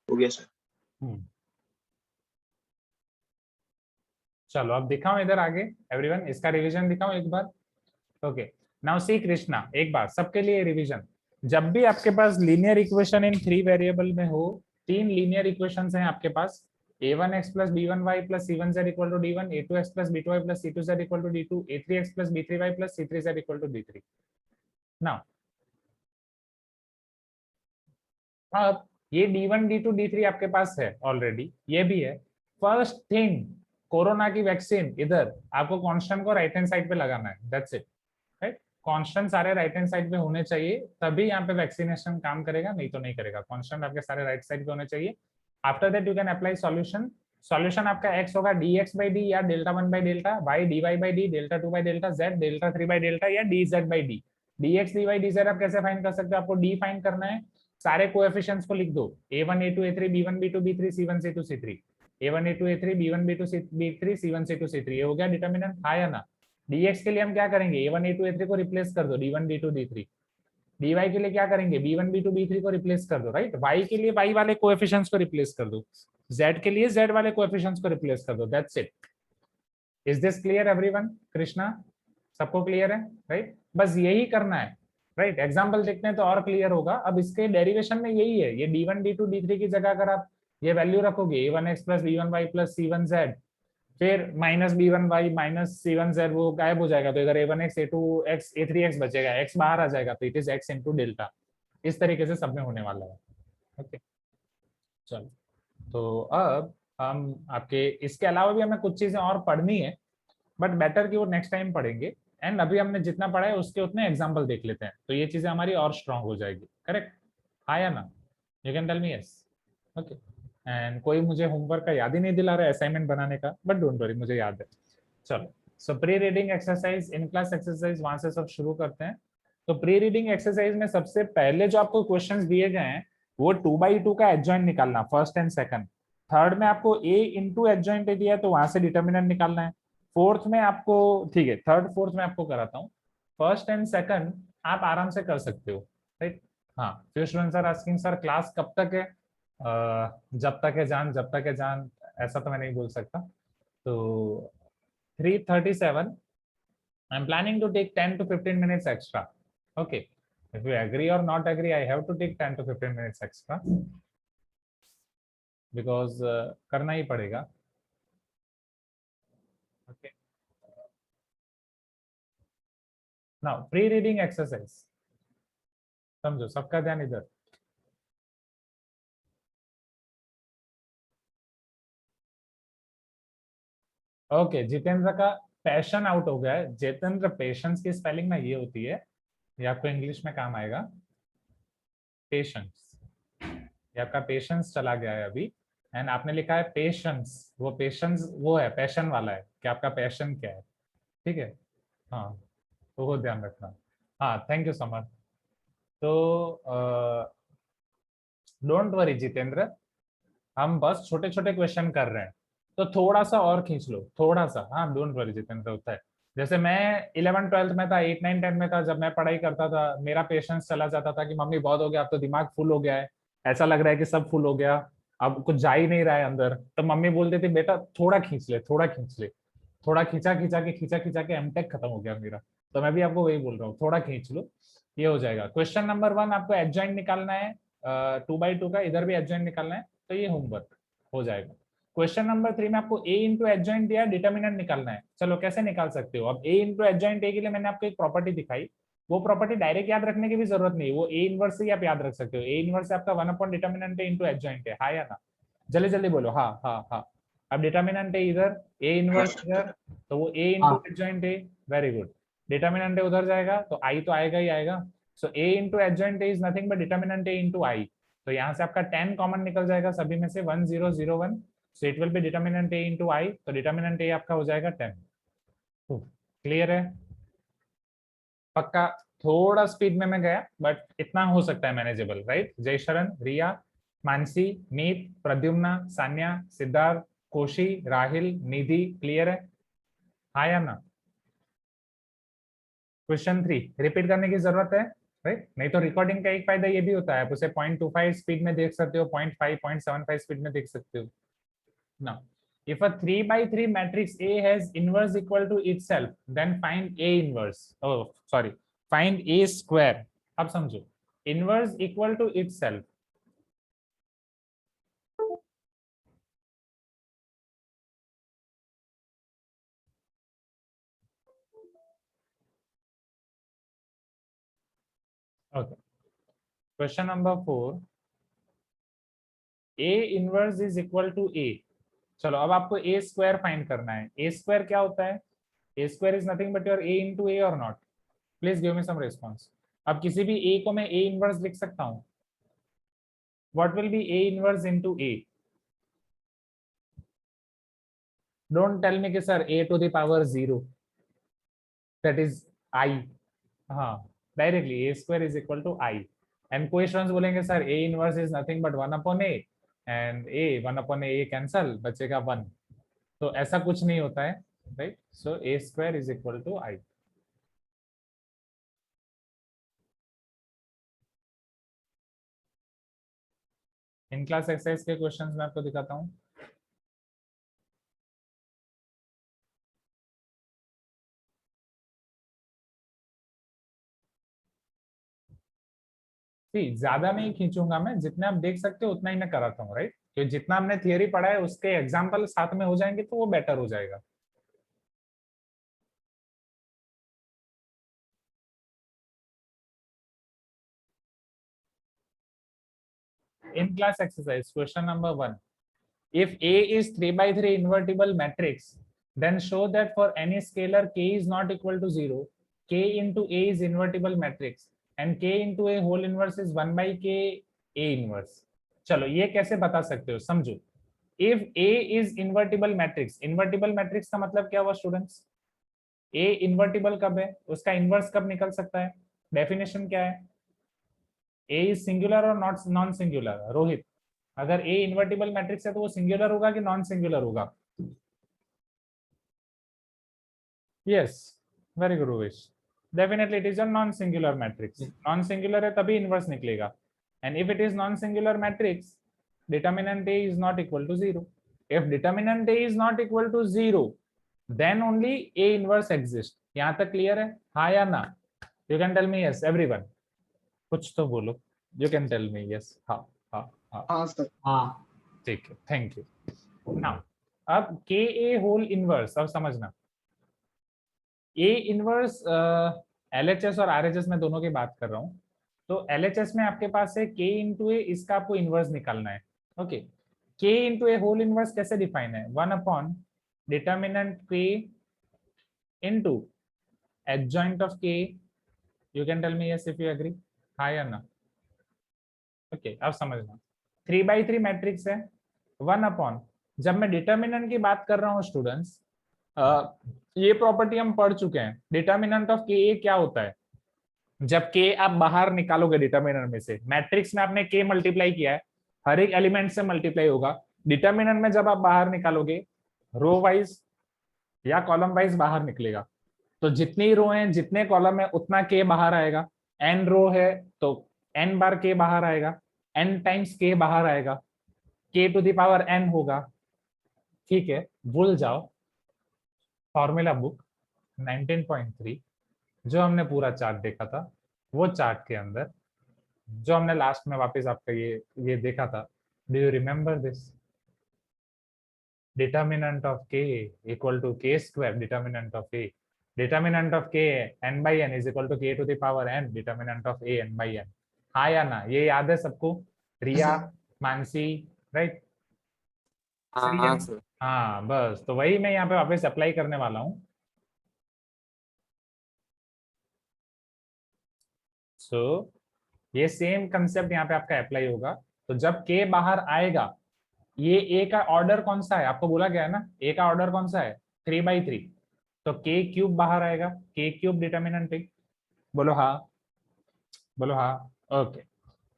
हो गया सर। चलो अब दिखाओ इधर आगे, एवरीवन इसका रिवीजन दिखाओ एक बार। ओके, नाउ सी कृष्णा, एक बार सबके लिए रिवीजन। जब भी आपके पास लीनियर इक्वेशन इन 3 वेरिएबल में हो, 3 लीनियर इक्वेशंस हैं आपके पास, a1x plus b1y plus c1z equal to d1, a2x plus b2y plus c2z equal to d2, a3x plus b3y plus c3z equal to d3। Now अब ये d1 d2 d3 आपके पास है already, ये भी है। First thing, corona की vaccine इधर आपको कांस्टेंट को राइट हैंड साइड पे लगाना है, दैट्स इट। राइट, कांस्टेंट सारे राइट हैंड साइड पे होने चाहिए, तभी यहाँ पे वैक्सीनेशन काम करेगा, नहीं तो नहीं करेगा। कांस्टेंट आपके सारे राइट साइड पे होने चाहिए। After that you can apply solution. Solution आपका x होगा dx by d या delta 1 by delta, y dy by d, delta 2 by delta, z delta 3 by delta या dz by d। dx dy dz आप कैसे find कर सकते हो? आपको d फाइंड करना है, सारे कोएफिशिएंट्स को लिख दो, a1 a2 a3 b1 b2 b3 c1 c2 c3, a1 a2 a3 b1 b2 b3 c1 c2 c3। ये हो गया डिटर्मिनेंट, हाँ या ना? dx के लिए हम क्या करेंगे? a1 a2 a3 को रिप्लेस कर दो, d1 d2 d3। dy के लिए क्या करेंगे? b1 b2 b3 को रिप्लेस कर दो, राइट। y के लिए y वाले कोएफिशिएंट्स को रिप्लेस कर दो, z के लिए z वाले कोएफिशिएंट्स को रिप्लेस कर दो, that's it. Is this clear everyone? Krishna, सबको क्लियर है? राइट, बस यही करना है, राइट। एग्जांपल देखते हैं तो और क्लियर होगा। अब इसके डेरिवेशन में यही है, ये d1 d2 d3 की जगह अगर आप ये वैल्यू रखोगे, a1x plus b1y plus c1z, फिर माइनस b1y माइनस c1z, वो गायब हो जाएगा, तो इधर a1x a2x a3x बचेगा, x बाहर आ जाएगा, तो it is x into delta. इस तरीके से सब में होने वाला है। ओके, चलो, तो अब हम आपके इसके अलावा भी हमें कुछ चीजें और पढ़नी है, बट बेटर कि वो नेक्स्ट टाइम पढ़ेंगे। एंड अभी हमने जितना पढ़ा है उसके उतने एग्जाम्पल देख लेते हैं, तो ये चीजें हमारी और स्ट्रांग हो जाएगी। करेक्ट, हाँ या ना? You can tell me yes. Okay, and कोई मुझे होमवर्क का याद ही नहीं दिला रहा है असाइनमेंट बनाने का, बट डोंट वरी, मुझे याद है। चलो, सो प्री रीडिंग एक्सरसाइज, इन क्लास एक्सरसाइज, वहां से सब शुरू करते हैं। तो प्री रीडिंग एक्सरसाइज में सबसे पहले जो आपको क्वेश्चंस दिए गए हैं, वो 2/2 का एडजॉइंट निकालना, फर्स्ट एंड सेकंड। थर्ड में आपको a इंटू एडजॉइंट दिया है, तो वहां से डिटर्मिनेंट निकालना है। फोर्थ में आपको, ठीक है, थर्ड फोर्थ में आपको कराता हूँ। फर्स्ट एंड सेकंड आप आराम से कर सकते हो, राइट। हाँ, few students are asking sir class कब तक है? जब तक है जान, जब तक है जान, ऐसा तो मैं नहीं बोल सकता। तो 3:37, I'm planning to take 10 to 15 minutes extra. Okay, if you agree or not agree, I have to take 10 to 15 minutes extra because करना ही पड़ेगा। Okay, now pre-reading exercise, समझो, सबका ध्यान इधर। ओके, जितेंद्र का पैशन आउट हो गया है। जितेंद्र, पेशेंस की स्पेलिंग में ये होती है, ये आपको इंग्लिश में काम आएगा, पेशेंस। ये आपका पेशेंस चला गया है अभी, एंड आपने लिखा है पेशेंस। वो पेशेंस वो है, पैशन वाला है कि आपका पैशन क्या है, ठीक है। हाँ, तो वो ध्यान रखना। हाँ, थैंक यू समर। तो डोंट वरी जितेंद्र, हम बस छोटे छोटे क्वेश्चन कर रहे हैं, तो थोड़ा सा और खींच लो, थोड़ा सा। हाँ, डोंट वरी जितेंद्र, होता है। जैसे मैं 11 12th में था, 8 9 10 में था, जब मैं पढ़ाई करता था, मेरा पेशेंस चला जाता था कि मम्मी बहुत हो गया, अब तो दिमाग फुल हो गया है, ऐसा लग रहा है कि सब फुल हो गया, अब कुछ जा ही नहीं रहा है अंदर। तो मम्मी बोलती थी बेटा थोड़ा खींच ले, थोड़ा खींच ले। थोड़ा खींचा खींचा के एमटेक खत्म हो गया मेरा। तो मैं भी आपको वही बोल रहा हूँ, थोड़ा खींच लो, ये हो जाएगा। क्वेश्चन नंबर 1 आपको एडजॉइंट निकालना है, 2/2 का, इधर भी एडजॉइंट निकालना है, तो ये होमवर्क हो जाएगा। क्वेश्चन नंबर 3 में आपको ए इंटू एडजॉइंट दिया, डिटर्मिनेंट निकालना है। चलो कैसे निकाल सकते हो। अब ए इंटू एडजॉइंट ए के लिए मैंने आपको एक प्रॉपर्टी दिखाई, वो प्रॉपर्टी डायरेक्ट याद रखने की भी जरूरत नहीं, वो ए इनवर्स से ही आप याद रख सकते हो। ए इनवर्स से आपका 1 अपॉन डिटर्मिनेंट इंटू एडजॉइंट है, हाँ या ना? जल्दी जल्दी बोलो, हाँ हाँ हाँ। अब डिटर्मिनेंट है इधर, ए इनवर्स इधर, तो वो ए इंटू हाँ एडजॉइंट है, वेरी गुड। डिटर्मिनेंट है उधर जाएगा, तो आई तो आएगा ही आएगा। So A into adjoint is nothing but determinant A into I. तो यहाँ से आपका 10 कॉमन निकल जाएगा सभी में से, 1 0 0 1। So it will be determinant A into I, तो डिटर्मिनेंट ए आपका हो जाएगा 10। क्लियर है? पक्का? थोड़ा स्पीड में मैं गया, बट इतना हो सकता है मैनेजेबल, राइट? जय शरण, रिया, मानसी, मीत, प्रद्युम्ना, सान्या, सिद्धार्थ, कोशी, राहिल, निधि, क्लियर है? हाँ या ना? क्वेश्चन 3 रिपीट करने की जरूरत है, राइट? नहीं तो रिकॉर्डिंग का एक फायदा ये भी होता है, आप उसे 0.25 स्पीड में देख सकते हो, 0.5 0.75 स्पीड में देख सकते हो ना। If a 3/3 matrix A has inverse equal to itself, then find A inverse. Oh, sorry. Find A square. अब समझो, inverse equal to itself. Okay. Question number 4. A inverse is equal to A. चलो अब आपको A square find करना है। A square क्या होता है? A square is nothing but your A into A or not? Please give me some response. अब किसी भी A को मैं A inverse लिख सकता हूँ। What will be A inverse into A? Don't tell me कि sir A to the power 0, that is I. हाँ, directly A square is equal to I. And कोई स्टूडेंट्स बोलेंगे sir A inverse is nothing but 1 upon A, and A 1 upon A cancel, बचेगा 1। तो ऐसा कुछ नहीं होता है, right? So A square is equal to I। In class exercise के क्वेश्चंस मैं आपको दिखाता हूँ। ज्यादा नहीं खींचूंगा मैं, जितना आप देख सकते हो उतना ही मैं कराता हूँ, राइट? तो जितना हमने थियरी पढ़ा है उसके एग्जाम्पल साथ में हो जाएंगे तो वो बेटर हो जाएगा। In class exercise, question number 1. If A is 3/3 invertible matrix, then show that for any scalar k is not equal to 0, k into A is invertible matrix, and k into A whole inverse is 1/k A inverse. चलो ये कैसे बता सकते हो, समझो। If A is invertible matrix, invertible matrix का मतलब क्या हुआ स्टूडेंट्स? A invertible कब है, उसका इनवर्स कब निकल सकता है? डेफिनेशन क्या है? A is singular और नॉट नॉन सिंगुलर? रोहित, अगर A इन्वर्टिबल मैट्रिक्स है तो वो सिंगुलर होगा कि नॉन सिंगुलर होगा? Yes, very good Rohit, definitely it is a non singular matrix. Non singular है तभी इनवर्स निकलेगा, and if it is non singular matrix, determinant A is not equal to 0. If determinant A is not equal to 0, then only A inverse exists. यहाँ तक clear है, हाँ या ना? You can tell me yes, everyone. कुछ तो बोलो। You can tell me yes, हाँ हाँ हाँ। हाँ सर। हाँ ठीक है, थैंक यू। नाउ अब के ए होल इनवर्स, अब समझना। ए इनवर्स एलएचएस और आरएचएस में दोनों की बात कर रहा हूँ। तो एलएचएस में आपके पास है के इंटू ए, इसका आपको इनवर्स निकालना है। Okay, K into A whole inverse कैसे डिफाइन है? 1 upon determinant K into adjoint of K. You can tell me yes if you agree, हाँ या ना? ओके, अब समझना। 3/3 मैट्रिक्स है, 1 अपॉन, जब मैं डिटर्मिनेंट की बात कर रहा हूँ स्टूडेंट्स, ये प्रॉपर्टी हम पढ़ चुके हैं। डिटर्मिनेंट ऑफ के क्या होता है, जब के आप बाहर निकालोगे डिटर्मिनेंट में से, मैट्रिक्स में आपने के मल्टीप्लाई किया है, हर एक एलिमेंट से मल्टीप्लाई होगा। डिटर्मिनेंट में जब आप बाहर निकालोगे, रो वाइज या कॉलम वाइज बाहर निकलेगा, तो जितनी रो है जितने कॉलम है उतना के बाहर आएगा। एन रो है तो एन बार के बाहर आएगा, एन टाइम्स के बाहर आएगा, के टू द पावर एन होगा। ठीक है, भूल जाओ फॉर्मूला बुक 19.3 जो हमने पूरा चार्ट देखा था, वो चार्ट के अंदर जो हमने लास्ट में वापस आपका ये देखा था, do you remember this? Determinant of K equal to K square determinant of A, determinant of K n by n is equal to K to the power n determinant of a n by n। हाँ या ना, ये याद है सबको? रिया, Mansi, right? हाँ sir. हाँ बस, तो वही मैं यहाँ पे वापस अप्लाई करने वाला हूँ। सो ये सेम कंसेप्ट यहाँ पे आपका अप्लाई होगा। तो जब के बाहर आएगा, ये ए का ऑर्डर कौन सा है आपको बोला गया है ना, ए का ऑर्डर कौन सा है? 3/3, तो के क्यूब बाहर आएगा, के क्यूब डिटर्मिनेंट है। बोलो हाँ, बोलो हाँ। ओके,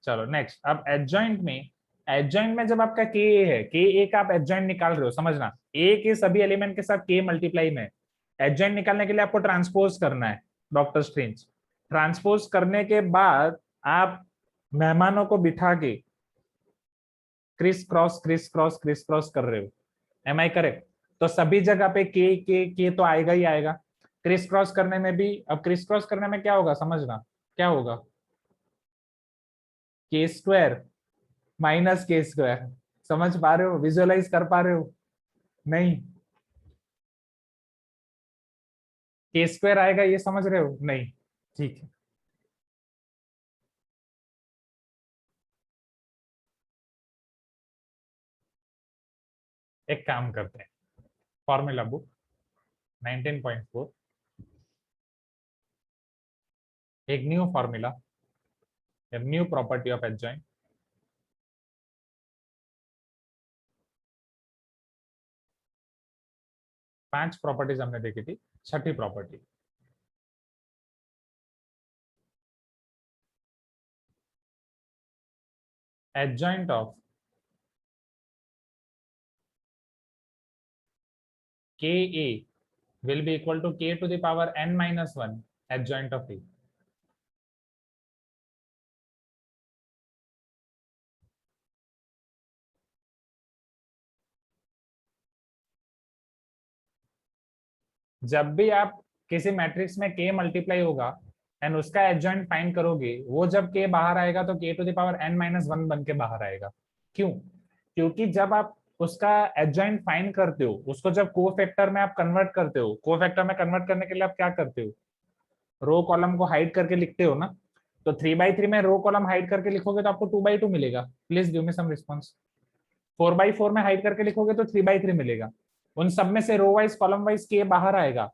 चलो नेक्स्ट। अब एडजॉइंट में, एडजॉइंट में जब आपका के है, के ए का आप एडजॉइंट निकाल रहे हो, समझना ए के सभी एलिमेंट के साथ के मल्टीप्लाई में। एडजॉइंट निकालने के लिए आपको ट्रांसपोज करना है, डॉक्टर स्ट्रेंज। ट्रांसपोज करने के बाद आप मेहमानों को बिठा के criss cross criss cross criss cross कर रहे हो, एम आई करेक्ट? तो सभी जगह पे के तो आएगा ही आएगा। क्रिस क्रॉस करने में भी, अब क्रिस क्रॉस करने में क्या होगा समझना, क्या होगा? के स्क्वायर माइनस के स्क्वायर। समझ पा रहे हो, विजुअलाइज कर पा रहे हो? नहीं, के स्क्वायर आएगा ये समझ रहे हो? नहीं, ठीक है। एक काम करते हैं, फॉर्मूला बुक 19.4, एक new formula, new property of adjoint. पांच प्रॉपर्टीज हमने देखी थी, छठी प्रॉपर्टी, एडजॉइंट ऑफ के ए will be equal to k to the power n minus 1 adjoint of A। जब भी आप किसी मैट्रिक्स में k मल्टीप्लाई होगा एंड उसका एडजॉइंट फाइंड करोगे, वो जब k बाहर आएगा तो k to the power n minus 1 बन के बाहर आएगा। क्यों? क्योंकि जब आप उसका एडजॉइंट फाइंड करते हो, उसको जब कोफैक्टर में आप कन्वर्ट करते हो, कोफैक्टर में कन्वर्ट करने के लिए आप क्या करते हो? रो कॉलम को हाइड करके लिखते हो ना। तो 3/3 में रो कॉलम हाइड करके लिखोगे तो आपको 2/2 मिलेगा। Please give me some response. 4/4 में हाइड करके लिखोगे तो 3/3 मिलेगा। उन सब में से रो वाइज कॉलम वाइज के बाहर आएगा।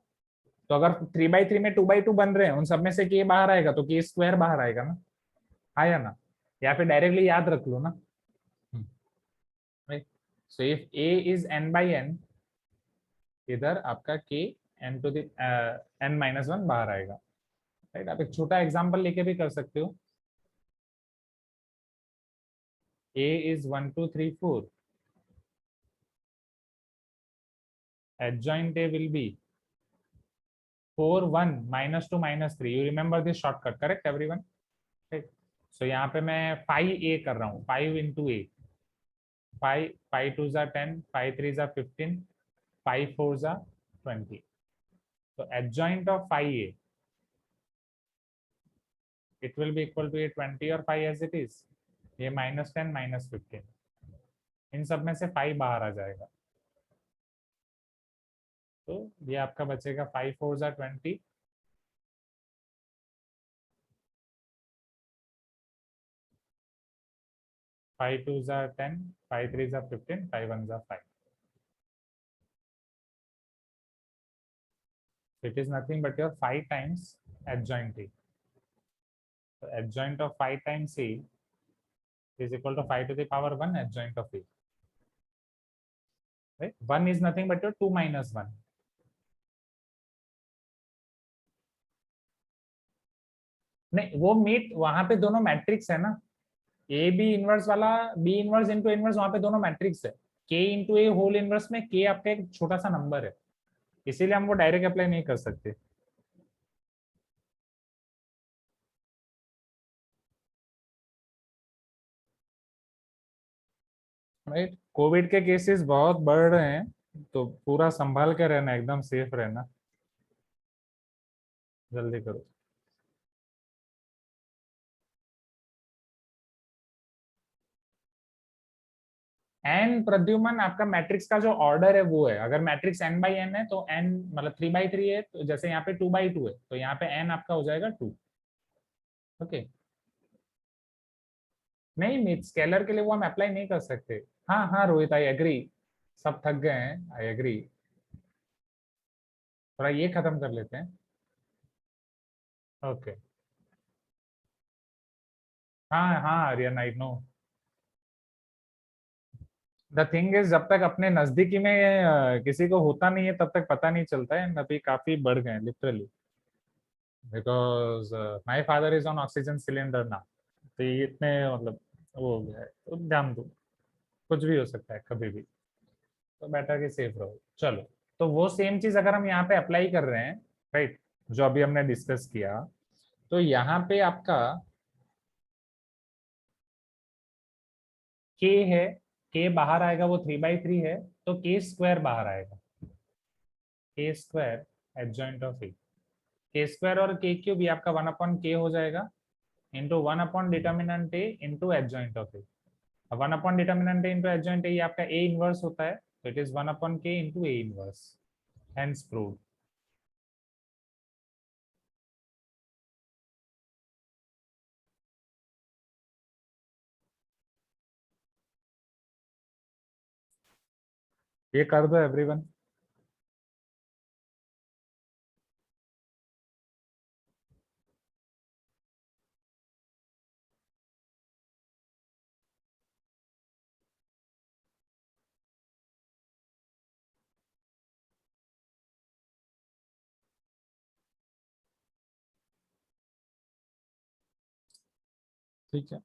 तो अगर 3/3 में 2/2 बन रहे हैं, उन सब में से के बाहर आएगा तो के स्क्वायर बाहर आएगा ना, आया ना? या फिर डायरेक्टली याद रख लो ना। So if a is n by n, इधर आपका के n to the n minus 1 बाहर आएगा, राइट? आप एक छोटा एग्जांपल लेके भी कर सकते हो। a is 1 2 3 4, adjoint a will be 4 1 minus 2 minus 3। you remember this shortcut, correct everyone? right? so यहाँ पे मैं 5a कर रहा हूँ, 5 into a, 5 2 जा 10, 5 3 जा 15, 5 4 जा 20। तो adjoint of 5a, it will be equal to a 20 और 5 as it is, ये -10 -15, इन सब में से 5 बाहर आ जाएगा। तो ये आपका बचेगा 5 4 जा 20, 5 2 जा 10, 5 3 जा 15, 5 1 जा 5। It is nothing but your 5 times adjoint A। So adjoint of 5 times A is equal to 5 to the power 1 adjoint of A। Right? 1 is nothing but your 2 minus 1, नहीं वो मीट वहां पे दोनों मैट्रिक्स है ना, ए बी इनवर्स वाला, B inverse into inverse, वहां पे दोनों मैट्रिक्स है। के इंटू ए होल इनवर्स में के आपका एक छोटा सा नंबर है, इसीलिए हम वो डायरेक्ट अप्लाई नहीं कर सकते। राइट, कोविड के केसेस बहुत बढ़ रहे हैं, तो पूरा संभाल के रहना, एकदम सेफ रहना। जल्दी करो। एन प्रद्युमन आपका मैट्रिक्स का जो ऑर्डर है वो है, अगर मैट्रिक्स एन बाई एन है तो एन मतलब 3/3 है, तो जैसे यहाँ पे 2/2 है तो यहाँ पे एन आपका हो जाएगा 2। ओके, नहीं मिथ स्केलर के लिए वो हम अप्लाई नहीं कर सकते। हाँ हाँ रोहित, आई एग्री, सब थक गए हैं, आई एग्री। थोड़ा ये खत्म कर लेते हैं। ओके, हाँ हाँ Aryan, I know. The thing is, जब तक अपने नजदीकी में किसी को होता नहीं है तब तक पता नहीं चलता है। अभी काफी बढ़ गए literally, because my father is on oxygen cylinder ना, तो ये इतने मतलब वो हो गया है, तो ध्यान दो, कुछ भी हो सकता है कभी भी, तो बेटर कि सेफ रहो। चलो, तो वो सेम चीज अगर हम यहाँ पे अप्लाई कर रहे हैं, राइट, जो अभी हमने डिस्कस किया, तो यहाँ पे आपका के है, के बाहर आएगा वो 3/3 है, तो के स्क्वायर बाहर आएगा, के स्क्वायर एडजॉइंट ऑफ ए, के स्क्वायर और के क्यूब ये आपका 1/k हो जाएगा, into 1 determinant A into adjoint of A. 1 determinant A into adjoint ए, ये आपका ए इनवर्स होता है, तो it is 1/k into A inverse, hence proved. ये कर दो एवरीवन। ठीक है,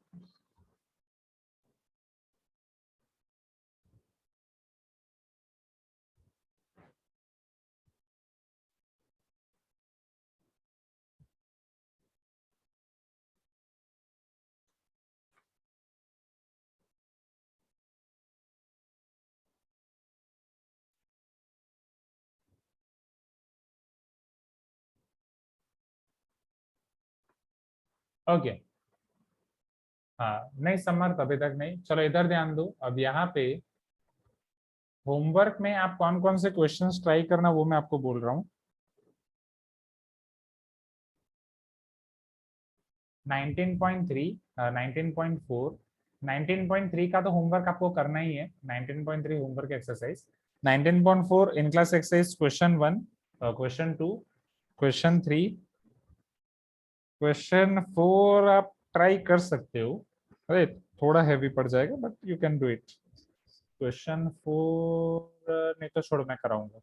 ओके। हाँ नहीं समर्थ, अभी तक नहीं, चलो इधर ध्यान दो। अब यहाँ पे होमवर्क में आप कौन कौन से क्वेश्चंस ट्राई करना वो मैं आपको बोल रहा हूँ। 19.3, 19.4, 19.3 का तो होमवर्क आपको करना ही है, 19.3 होमवर्क एक्सरसाइज, 19.4 इन class exercise question 1, question 2, question 3, question 4 आप ट्राई कर सकते हो। अरे थोड़ा हैवी पड़ जाएगा but you can do it. Question 4 नहीं तो छोड़, मैं कराऊंगा।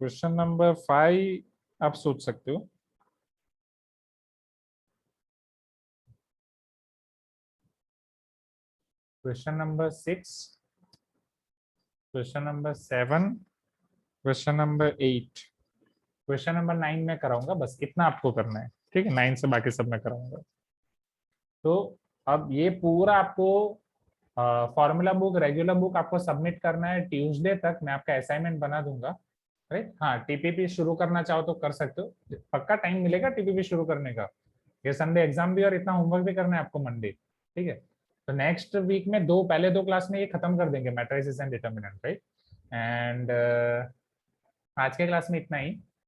क्वेश्चन नंबर 5 आप सोच सकते हो। Question number 6, question number 7, question number 8, question number 9 में कराऊंगा, बस इतना आपको करना है, ठीक है। 9 से बाकी सब मैं कराऊंगा। तो अब ये पूरा आपको फॉर्मूला बुक, रेगुलर बुक आपको सबमिट करना है ट्यूसडे तक, मैं आपका असाइनमेंट बना दूंगा, राइट। हाँ टीपीपी शुरू करना चाहो तो कर सकते हो, पक्का टाइम मिलेगा टीपीपी शुरू करने का। ये संडे एग्जाम भी और इतना होमवर्क भी करना है आपको मंडे, ठीक है। तो नेक्स्ट वीक में पहले दो क्लास में ये खत्म कर देंगे, matrices and determinant, right. And आज के क्लास में इतना ही।